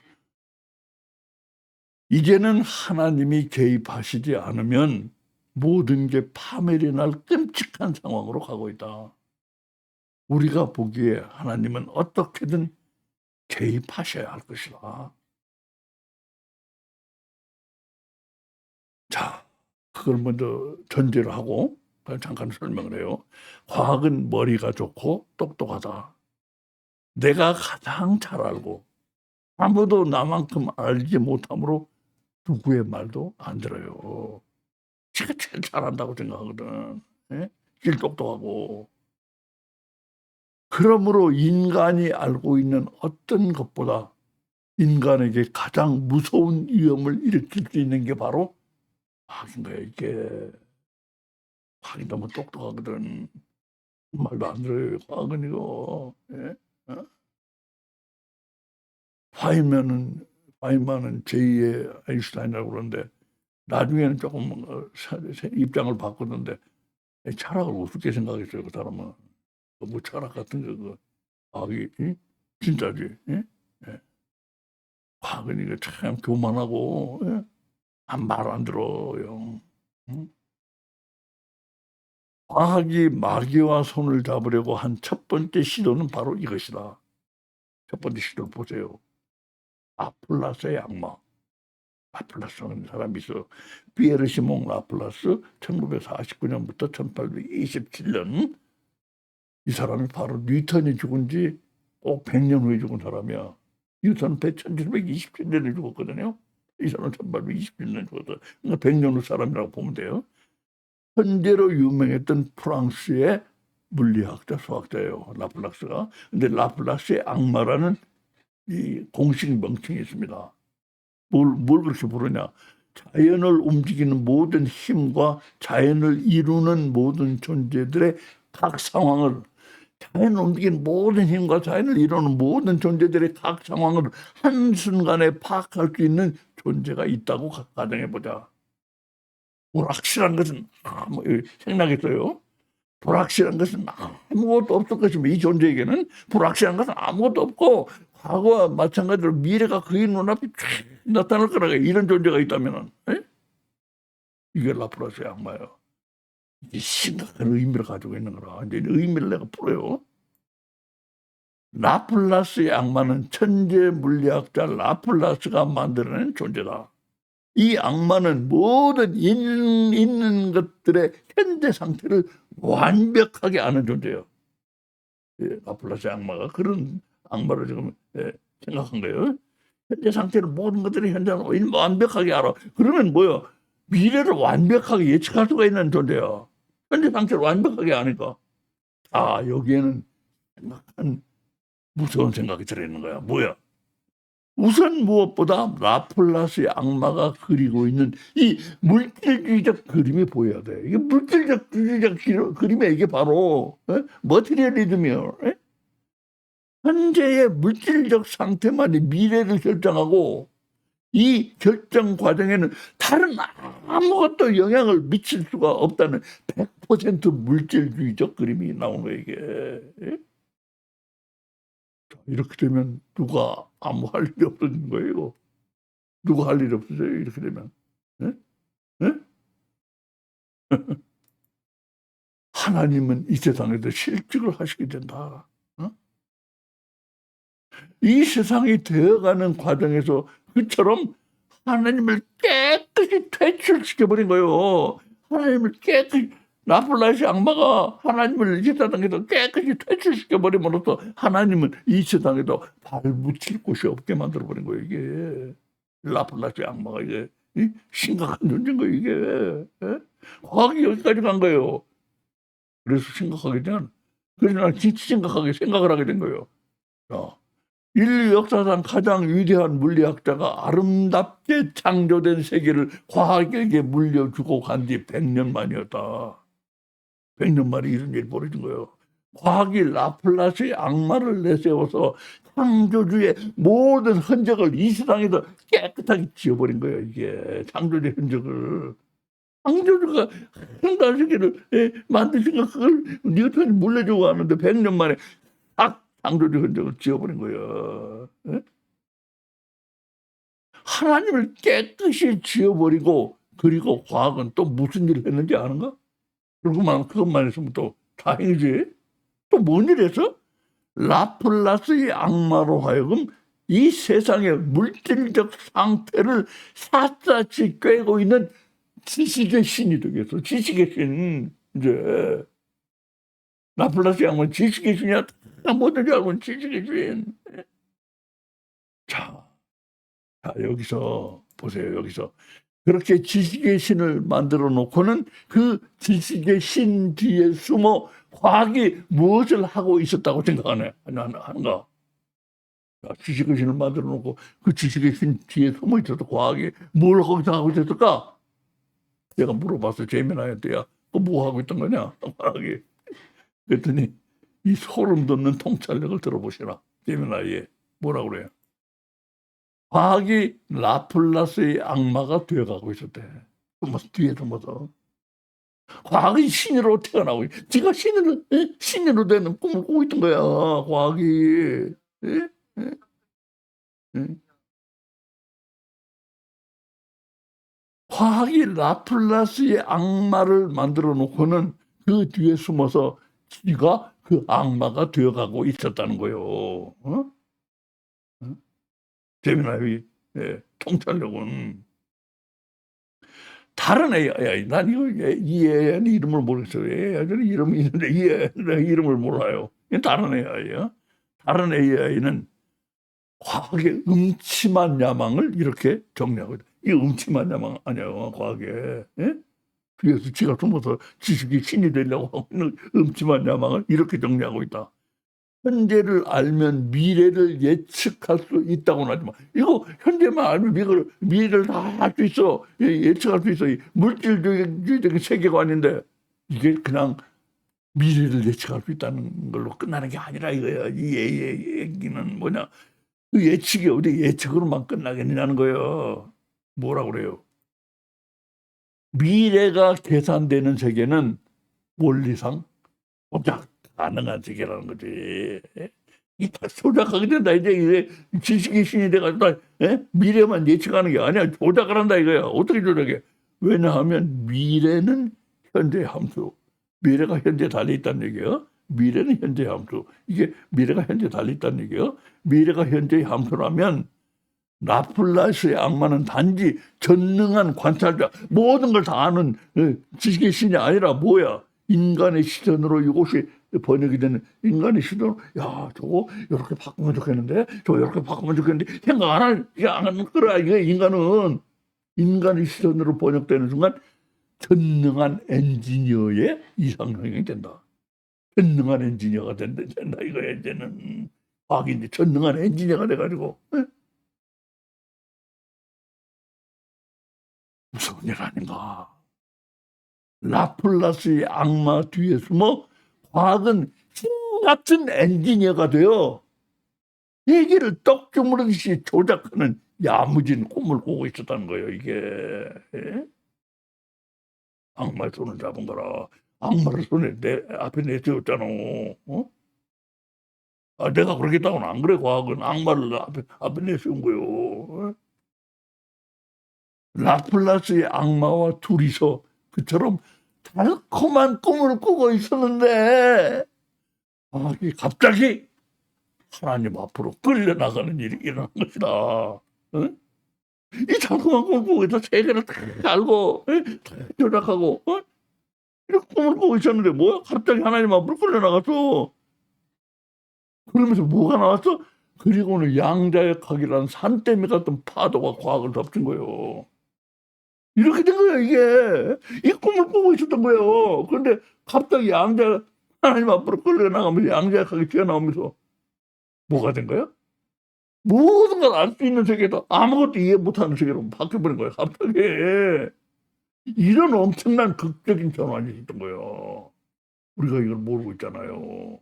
A: 이제는 하나님이 개입하시지 않으면 모든 게 파멸이 날 끔찍한 상황으로 가고 있다. 우리가 보기에 하나님은 어떻게든 개입하셔야 할 것이다. 자, 그걸 먼저 전제를 하고 잠깐 설명을 해요. 과학은 머리가 좋고 똑똑하다. 내가 가장 잘 알고 아무도 나만큼 알지 못하므로 누구의 말도 안 들어요. 제가 제일 잘한다고 생각하거든. 예? 제일 똑똑하고. 그러므로 인간이 알고 있는 어떤 것보다 인간에게 가장 무서운 위험을 일으킬 수 있는 게 바로 과학인 거예요, 이게. 과학이 너무 똑똑하거든. 말도 안 들어요, 과학은 이거. 예? 어? 파이만은 제2의 아인슈타인이라고 그러는데 나중에는 조금 입장을 바꿨는데 철학을 우습게 생각했어요, 그 사람은. 뭐 철학 같은 거, 그 과학이, 응? 진짜지. 예? 예. 과학은 이거 참 교만하고, 예? 말 안 들어요. 응? 과학이 마귀와 손을 잡으려고 한 첫 번째 시도는 바로 이것이다. 첫 번째 시도를 보세요. 라플라스의 악마. 라플라스라는 사람이 있어. 피에르 시몽 라플라스 1949년부터 1827년. 이 사람이 바로 뉴턴이 죽은 지 꼭 100년 후에 죽은 사람이야. 뉴턴은 1727년에 죽었거든요. 이 사람은 1827년에 죽었어. 그러니까 100년 후 사람이라고 보면 돼요. 현재로 유명했던 프랑스의 물리학자, 수학자예요, 라플라스가. 근데 라플라스의 악마라는 이 공식 명칭이 있습니다. 뭘 그렇게 부르냐? 자연을 움직이는 모든 힘과 자연을 이루는 모든 존재들의 각 상황을, 자연을 움직이는 모든 힘과 자연을 이루는 모든 존재들의 각 상황을 한순간에 파악할 수 있는 존재가 있다고 가정해보자. 불확실한 것은 생각했어요. 불확실한 것은 아무것도 없을 것입니다. 이 존재에게는 불확실한 것은 아무것도 없고 과거와 마찬가지로 미래가 그의 눈앞에 쫙 나타날 거라고. 이런 존재가 있다면 이게 라플라스의 악마예요. 이게 심각한 의미를 가지고 있는 거라. 이제 의미를 내가 풀어요. 라플라스의 악마는 천재 물리학자 라플라스가 만들어낸 존재다. 이 악마는 모든 있는 것들의 현재 상태를 완벽하게 아는 존재예요. 예, 라플라스의 악마가 그런 악마를 지금 생각한 거예요. 현재 상태를 모든 것들이 현재는 완벽하게 알아. 그러면 뭐요? 미래를 완벽하게 예측할 수가 있는 존재야. 현재 상태를 완벽하게 아니까. 아, 여기에는 생각한 무서운 생각이 들어있는 거야. 뭐야? 우선 무엇보다 라플라스의 악마가 그리고 있는 이 물질주의적 그림이 보여야 돼. 이게 물질적 그림이 이게 바로 머티리얼리즘이에요. 현재의 물질적 상태만이 미래를 결정하고 이 결정 과정에는 다른 아무것도 영향을 미칠 수가 없다는 100% 물질주의적 그림이 나오는 거예요, 이게. 이렇게 되면 누가 아무 할 일이 없어지는 거예요. 누가 할 일이 없어져요, 이렇게 되면. 예? 예? 하나님은 이 세상에서 실직을 하시게 된다. 어? 이 세상이 되어가는 과정에서 그처럼 하나님을 깨끗이 퇴출시켜버린 거예요. 하나님을 깨끗이, 라플라스 악마가 하나님을 이 세상에서 깨끗이 퇴출시켜버림으로써 하나님은 이 세상에서 발붙일 곳이 없게 만들어버린 거예요, 이게. 라플라스 악마가 이제 심각한 문제인 거예요 이게. 예? 과학이 여기까지 간 거예요. 그래서 심각하게 된 그래서 난 진짜 심각하게 생각을 하게 된 거예요. 자, 인류 역사상 가장 위대한 물리학자가 아름답게 창조된 세계를 과학에게 물려주고 간 뒤 100년 만이었다. 100년 만에 이런 일이 벌어진 거예요. 과학이 라플라스의 악마를 내세워서 창조주의 모든 흔적을 이 세상에서 깨끗하게 지워버린 거예요. 이게 창조주의 흔적을. 창조주가 현대 세계를 만드신 거 그걸 뉴턴이 물려주고 하는데 100년 만에 딱 창조주 흔적을 지워버린 거예요. 예? 하나님을 깨끗이 지워버리고 그리고 과학은 또 무슨 일을 했는지 아는가? 그것만 했으면 또 다행이지. 또 뭔 일 했어? 라플라스의 악마로 하여금 이 세상의 물질적 상태를 샅샅이 꿰고 있는 지식의 신이 되겠어. 지식의 신. 이제 라플라스의 악마는 지식의 신이야. 다 뭐든지 알고 있는 지식의 신. 자, 여기서 보세요. 여기서 그렇게 지식의 신을 만들어 놓고는 그 지식의 신 뒤에 숨어 과학이 무엇을 하고 있었다고 생각하는가? 지식의 신을 만들어 놓고 그 지식의 신 뒤에 숨어 있어서 과학이 뭘 하고 있었을까? 내가 물어봤어. 제미나한테. 야, 뭐 하고 있던 거냐? 과학이. 그랬더니 이 소름 돋는 통찰력을 들어보시라. 제미나에 뭐라고 그래요? 과학이 라플라스의 악마가 되어가고 있었대. 뒤에 숨어서. 과학이 신으로 태어나고, 지가 신으로 되는 꿈을 꾸고 있던 거야, 과학이. 예? 예? 예? 과학이 라플라스의 악마를 만들어 놓고는 그 뒤에 숨어서 지가 그 악마가 되어가고 있었다는 거예요. 어? 재미나요, 통찰력은. 다른 AI, 난 이 AI는 이름을 모르겠어요. AI는 이름이 있는데 이 AI는 이름을 몰라요. 이건 다른 AI야. 다른 AI는 과학의 음침한 야망을 이렇게 정리하고 있다. 이 음침한 야망 아니야, 과학에. 예? 그래서 지가 숨어서 지식이 신이 되려고 하고 있는 음침한 야망을 이렇게 정리하고 있다. 현재를 알면 미래를 예측할 수 있다고는 하지만 이거 현재만 알면 미래를 다 할 수 있어. 예측할 수 있어. 물질주의적인 세계관인데 이게 그냥 미래를 예측할 수 있다는 걸로 끝나는 게 아니라 이거야. 이 얘기는 뭐냐. 그 예측이 어디 예측으로만 끝나겠느냐는 거예요. 뭐라고 그래요? 미래가 계산되는 세계는 원리상 조작 가능한 세계라는 거지. 이다 조작하게 된다. 이제 지식의 신이 돼가지고 미래만 예측하는 게 아니야. 조작을 한다 이거야. 어떻게 조작해? 왜냐하면 미래는 현재 함수. 미래가 현재 달려 있다는 얘기예요. 미래는 현재 함수. 이게 미래가 현재 달려 있다는 얘기예요. 미래가 현재의 함수라면 라플라스의 악마는 단지 전능한 관찰자, 모든 걸 다 아는 지식의 신이 아니라 뭐야? 인간의 시선으로 이것이 번역이 되는 인간의 시선으로, 야, 저거 이렇게 바꾸면 좋겠는데, 저거 이렇게 바꾸면 좋겠는데, 생각 안 하는 거라. 이게 인간의 시선으로 번역되는 순간 전능한 엔지니어의 이상형이 된다. 전능한 엔지니어가 된다 이거야. 이제는 과학인데 전능한 엔지니어가 돼가지고. 무서운 일 아닌가. 라플라스의 악마 뒤에 숨어 과학은 신 같은 엔지니어가 되어 세계를 떡 주무르듯이 조작하는 야무진 꿈을 꾸고 있었다는 거예요. 이게. 예? 악마의 손을 잡은 거라. 악마를 손에 내 앞에 내세웠잖아. 어? 아, 내가 그러겠다고는 안 그래. 과학은 악마를 앞에 내세운 거요. 라플라스의 악마와 둘이서 그처럼 달콤한 꿈을 꾸고 있었는데 갑자기 하나님 앞으로 끌려나가는 일이 일어난 것이다. 응? 이 달콤한 꿈을 꾸고 있어 세계를 다 알고 다 조작하고 이렇게 꿈을 꾸고 있었는데 뭐야? 갑자기 하나님 앞으로 끌려나갔어. 그러면서 뭐가 나왔어? 그리고는 양자역학이라는 산더미 같은 파도가 과학을 덮친 거예요. 이렇게 된 거예요, 이게. 이 꿈을 꾸고 있었던 거예요. 그런데 갑자기 양자, 하나님 앞으로 끌려나가면서 양자역학이 튀어나오면서 뭐가 된 거예요? 모든 걸 알 수 있는 세계도 아무것도 이해 못하는 세계로 바뀌어버린 거예요, 갑자기. 이런 엄청난 극적인 전환이 있었던 거예요. 우리가 이걸 모르고 있잖아요.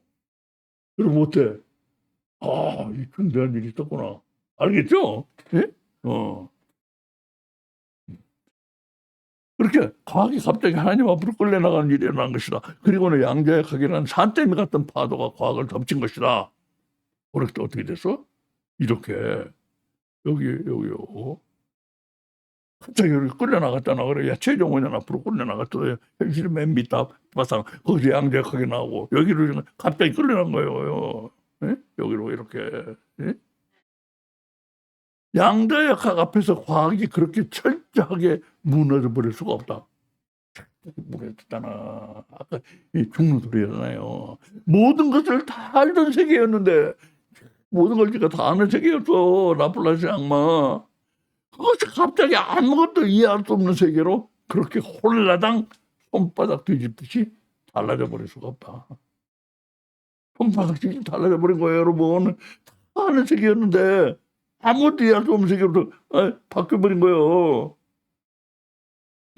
A: 여러분 어때? 아, 이 중대한 일이 있었구나. 알겠죠? 예? 그렇게 과학이 갑자기 하나님 앞으로 끌려나가는 일이 일어난 것이다. 그리고는 양자역학이라는 산더미 같은 파도가 과학을 덮친 것이다. 그렇게 어떻게 됐어? 이렇게 여기요. 갑자기 여기 끌려나갔잖아. 그래, 야, 최종 원년 앞으로 끌려나갔어. 현실이 맨 밑에 바상 거기서 양자역학이 나오고 여기로 갑자기 끌려난 거예요. 예? 여기로 이렇게. 예? 양자역학 앞에서 과학이 그렇게 철저하게 무너져 버릴 수가 없다. 무너졌잖아. 아까 이 죽는 소리잖아요. 모든 것을 다 알던 세계였는데 모든 걸 제가 다 아는 세계였어. 라플라스 악마. 그것이 갑자기 아무것도 이해할 수 없는 세계로 그렇게 홀라당 손바닥 뒤집듯이 달라져 버릴 수가 없다. 손바닥 뒤집듯이 달라져 버린 거예요, 여러분. 다 아는 세계였는데 아무것도 이해할 수 없는 세계로 바뀌어버린 거예요.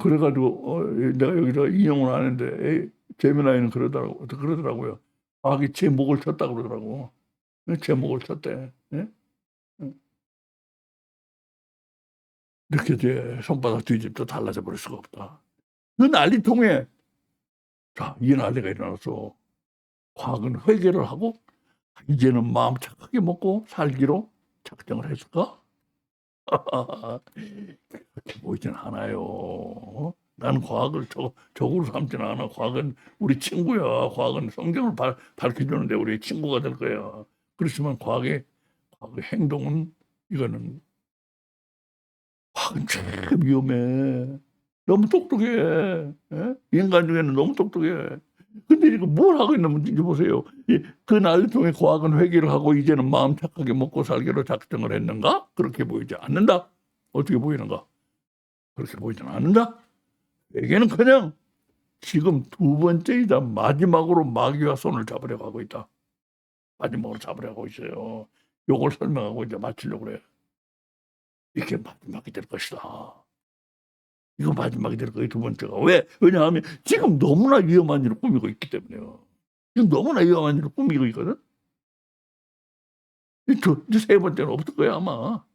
A: 그래가지고 내가 여기다 인용을 하는데 제미나이는 그러더라고요. 과학이 제 목을 쳤다 그러더라고. 제 목을 쳤대. 예? 이렇게 이제 손바닥 뒤집도 달라져 버릴 수가 없다. 그 난리통에 자, 이 난리가 일어났어. 과학은 회개를 하고 이제는 마음 착하게 먹고 살기로 작정을 했을까? 그렇게 보이진 않아요. 나는 과학을 적으로 삼지는 않아. 과학은 우리 친구야. 과학은 성경을 밝혀주는데 우리 친구가 될 거야. 그렇지만 과학의 행동은 이거는 과학은 참 위험해. 너무 똑똑해. 예? 인간 중에는 너무 똑똑해. 근데 이거 뭘 하고 있는 문제인지 보세요. 그 난리통에 과학은 회개를 하고 이제는 마음 착하게 먹고 살기로 작정을 했는가? 그렇게 보이지 않는다. 어떻게 보이는가? 그렇게 보이지는 않는다. 회개는커녕 지금 두 번째이자 마지막으로 마귀와 손을 잡으려고 하고 있다. 마지막으로 잡으려고 하고 있어요. 요걸 설명하고 이제 마치려고 그래요. 이게 마지막이 될 것이다. 이거 마지막이 될 거예요, 두 번째가. 왜? 왜냐하면 지금 너무나 위험한 일을 꾸미고 있기 때문에요. 지금 너무나 위험한 일을 꾸미고 있거든. 이제 세 번째는 없을 거야, 아마.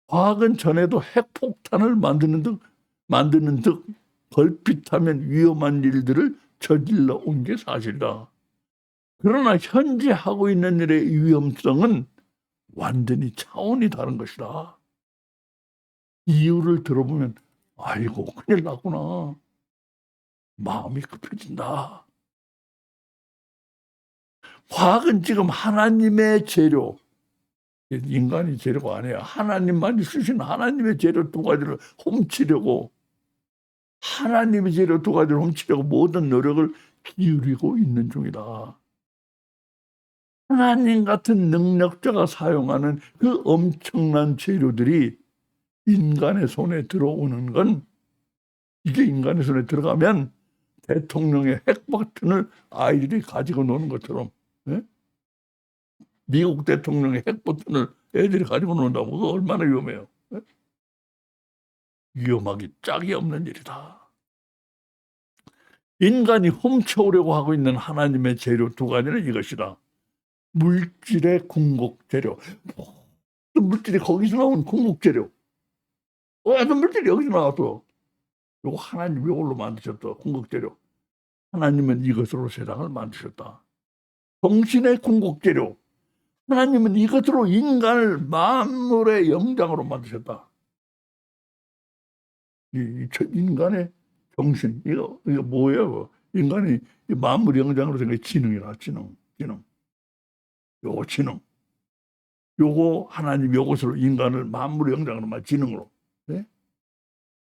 A: 과학은 전에도 핵폭탄을 만드는 듯 걸핏하면 위험한 일들을 저질러 온 게 사실이다. 그러나 현재 하고 있는 일의 위험성은 완전히 차원이 다른 것이다. 이유를 들어보면 아이고 큰일 났구나. 마음이 급해진다. 과학은 지금 하나님의 재료, 인간이 재료가 아니에요. 하나님만이 쓰신 하나님의 재료 두 가지를 훔치려고, 하나님의 재료 두 가지를 훔치려고 모든 노력을 기울이고 있는 중이다. 하나님 같은 능력자가 사용하는 그 엄청난 재료들이 인간의 손에 들어오는 건, 이게 인간의 손에 들어가면 대통령의 핵 버튼을 아이들이 가지고 노는 것처럼, 예? 미국 대통령의 핵 버튼을 애들이 가지고 논다고. 그거 얼마나 위험해요. 예? 위험하기 짝이 없는 일이다. 인간이 훔쳐오려고 하고 있는 하나님의 재료 두 가지는 이것이다. 물질의 궁극 재료. 모든 물질이 거기서 나온 궁극 재료. 모든 물질이 여기서 나왔어. 이거 하나님이 이걸로 만드셨다. 궁극 재료. 하나님은 이것으로 세상을 만드셨다. 정신의 궁극 재료. 하나님은 이것으로 인간을 만물의 영장으로 만드셨다. 인간의 정신, 이거 뭐예요? 인간이 만물 영장으로 생긴 지능이라, 지능. 요거 지능. 요거 하나님 요것으로 인간을 만물 영장으로 만 지능으로. 네?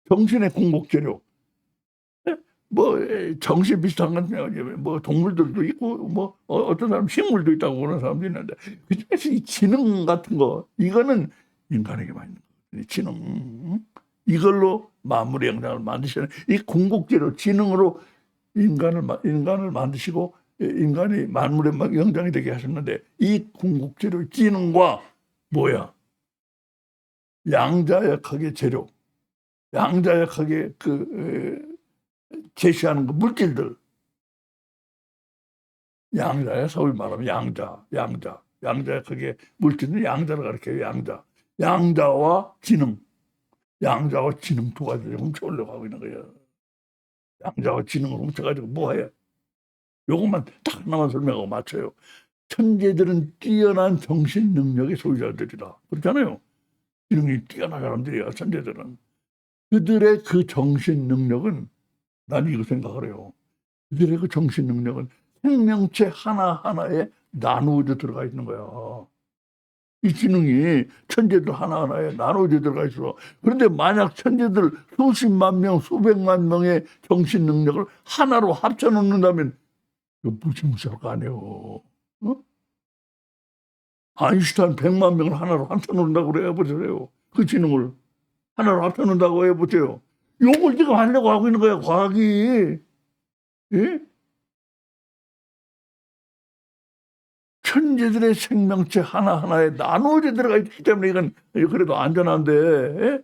A: 정신의 궁극 재료. 네? 뭐 정신 비슷한 건 뭐 동물들도 있고 뭐 어떤 사람 식물도 있다고 그러는 사람도 있는데 그중에서 이 지능 같은 거 이거는 인간에게만 있는 거예요. 지능. 이걸로 만물의 영장을 만드시는 이 궁극제로 지능으로 인간을 만드시고 인간이 만물의 영장이 되게 하셨는데 이 궁극제로 지능과 뭐야? 양자역학의 재료, 양자역학의 제시하는 그 물질들, 양자야, 소위 말하면 양자역학의 물질은 양자를 가리켜요. 양자와 지능 두 가지를 훔쳐오려고 하고 있는 거예요. 양자와 지능을 훔쳐가지고 뭐해? 요것만 딱 하나만 설명하고 맞춰요. 천재들은 뛰어난 정신 능력의 소유자들이다. 그렇잖아요. 지능이 뛰어난 사람들이야, 천재들은. 그들의 그 정신 능력은, 난 이거 생각을 해요. 그들의 그 정신 능력은 생명체 하나하나에 나누어져 들어가 있는 거야. 이 지능이 천재들 하나하나에 나누어져 들어가 있어. 그런데 만약 천재들 수십만 명, 수백만 명의 정신 능력을 하나로 합쳐놓는다면 이거 무시무시할 거 아니에요. 어? 아인슈타인 100만 명을 하나로 합쳐놓는다고 그래 해보세요. 그 지능을 하나로 합쳐놓는다고 해보세요. 요걸 지금 하려고 하고 있는 거야, 과학이. 예? 천재들의 생명체 하나하나에 나누어져 들어가 있기 때문에 이건 그래도 안전한데, 예?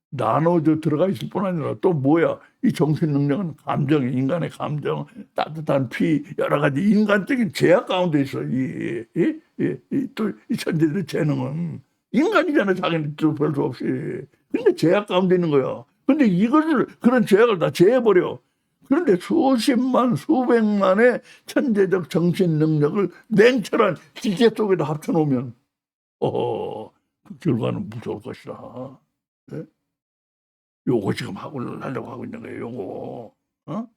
A: 나눠져 들어가 있을 뿐 아니라 또 뭐야? 이 정신 능력은 감정, 인간의 감정, 따뜻한 피, 여러 가지 인간적인 제약 가운데 있어. 또 이 천재들의 재능은 인간이잖아. 자기는 별 수 없이. 근데 제약 가운데 있는 거야. 근데 이것을 그런 제약을 다 제해버려. 그런데 수십만, 수백만의 천재적 정신 능력을 냉철한 기계 속에다 합쳐놓으면, 그 결과는 무서울 것이다. 네? 요거 지금 하려고 하고 있는 거예요, 요거. 어?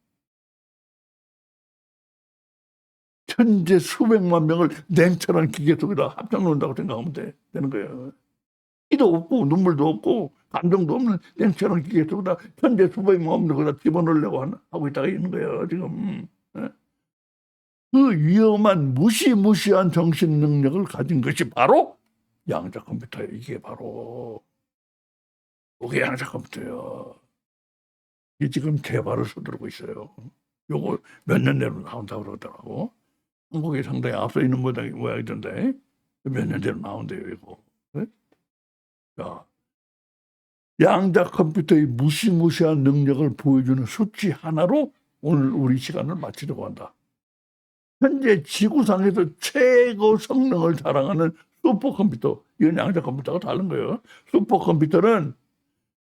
A: 천재 수백만 명을 냉철한 기계 속에다 합쳐놓는다고 생각하면 되는 거예요. 피도 없고, 눈물도 없고, 감정도 없는 냉철한 기계 속에다 천재 수백만 없는 거다 집어넣으려고 하고 있다가 있는 거예요, 지금. 예? 그 위험한 무시무시한 정신 능력을 가진 것이 바로 양자 컴퓨터예요. 이게 바로. 이게 양자 컴퓨터예요. 이게 지금 개발을 서두르고 있어요. 요거 몇 년 내로 나온다고 그러더라고. 한국이 상당히 앞서 있는 모양이던데 몇 년 내로 나온대요, 이거. 네? 자, 양자 컴퓨터의 무시무시한 능력을 보여주는 수치 하나로 오늘 우리 시간을 마치려고 한다. 현재 지구상에서 최고 성능을 자랑하는 슈퍼컴퓨터, 이건 양자 컴퓨터가 다른 거예요. 슈퍼컴퓨터는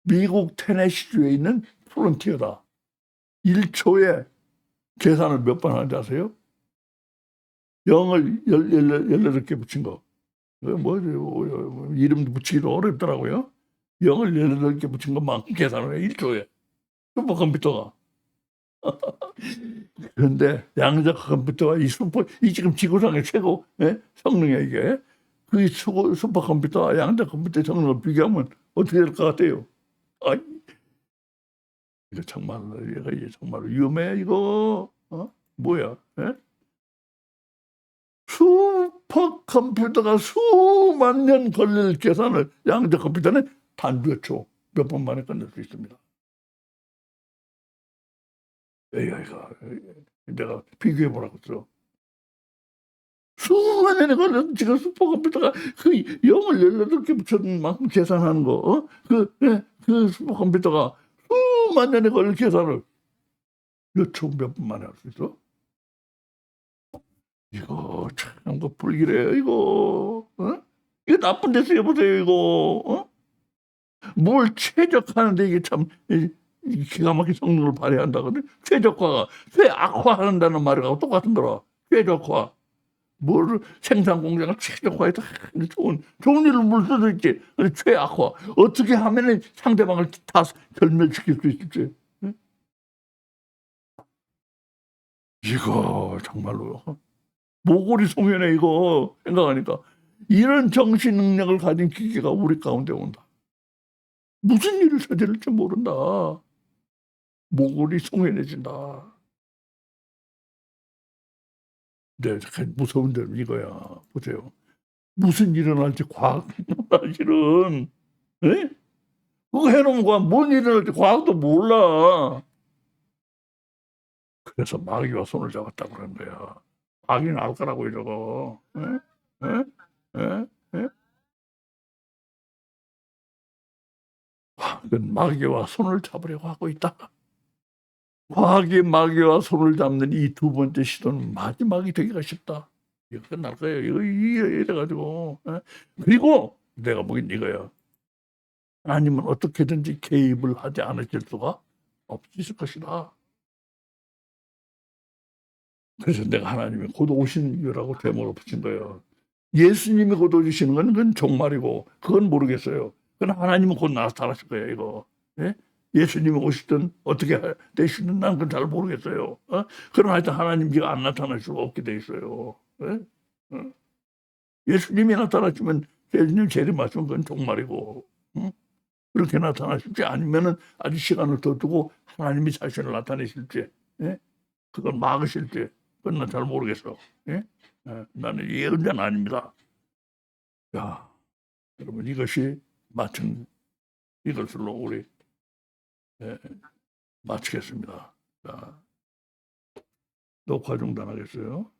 A: 미국 테네시주에 있는 프론티어다. 1초에 계산을 몇 번 하는지 아세요? 0을 18개 붙인 거. 이름도 붙이기도 어렵더라고요. 0을 18개 붙인 것만큼 계산을 해, 1초에. 슈퍼컴퓨터가. 그런데 양자 컴퓨터가 이 지금 지구상의 최고 성능이야, 이게. 그 슈퍼컴퓨터와 양자 컴퓨터의 성능을 비교하면 어떻게 될 것 같아요? 이거 정말 위험해, 이거. 뭐야? 슈퍼컴퓨터가 수만 년 걸릴 계산을 양자 컴퓨터는 단 몇 초, 몇 분 만에 끝낼 수 있습니다. AI가 내가 비교해 보라고 써. 수만 년에 걸린 지금 슈퍼컴퓨터가 그 0을 18개 붙여준 만큼 계산하는 거, 그 슈퍼컴퓨터가 수만 년에 걸릴 계산을 몇 초, 몇 분 만에 할 수 있어? 이거 참 불길해요, 이거. 이거 나쁜 데서 해보세요, 이거. 뭘 최적화하는데 이게 참 기가 막힌 성능을 발휘한다거든. 최적화가 최악화한다는 말하고 똑같은 거라. 최적화. 뭘 생산 공장을 최적화해서 좋은 일을 물 수도 있지. 최악화. 어떻게 하면 상대방을 다 결멸시킬 수 있을지. 이거 정말로 모골이 송연해, 이거 생각하니까. 이런 정신 능력을 가진 기계가 우리 가운데 온다. 무슨 일을 저지를지 모른다. 모골이 송연해진다. 네, 무서운 데는 이거야. 보세요. 무슨 일이 일어날지 과학이 몰라, 실은. 에? 그거 해놓으면 뭔 일이 일어날지 과학도 몰라. 그래서 마귀와 손을 잡았다고 그런 거야. 마귀는 알 거라고 이러고. 에? 에? 에? 에? 과학은 마귀와 손을 잡으려고 하고 있다. 과학이 마귀와 손을 잡는 이 두 번째 시도는 마지막이 되기가 쉽다. 이거 끝날 거예요. 이거 이래가지고. 그리고 내가 보기엔 이거야. 하나님은 어떻게든지 개입을 하지 않으실 수가 없으실 것이다. 그래서 내가 하나님이 곧 오시는 이유라고 제목을 붙인 거예요. 예수님이 곧 오시는 건 그건 종말이고 그건 모르겠어요. 그러나 하나님은 곧 나타나실 거예요. 이거. 예? 예수님이 오시든 어떻게 되시든 난 그건 잘 모르겠어요. 그러나 하여튼 하나님께가 안 나타날 수가 없게 돼 있어요. 예? 어? 예수님이 나타나시면 예수님 재림하시면 그건 종말이고 그렇게 나타나실지 아니면은 아직 시간을 더 두고 하나님이 자신을 나타내실지 예? 그걸 막으실지 그건 난 잘 모르겠어. 예? 나는 예언자는 아닙니다. 야, 여러분 이것이 마침 이것으로 우리 예, 마치겠습니다. 자, 녹화 중단하겠어요.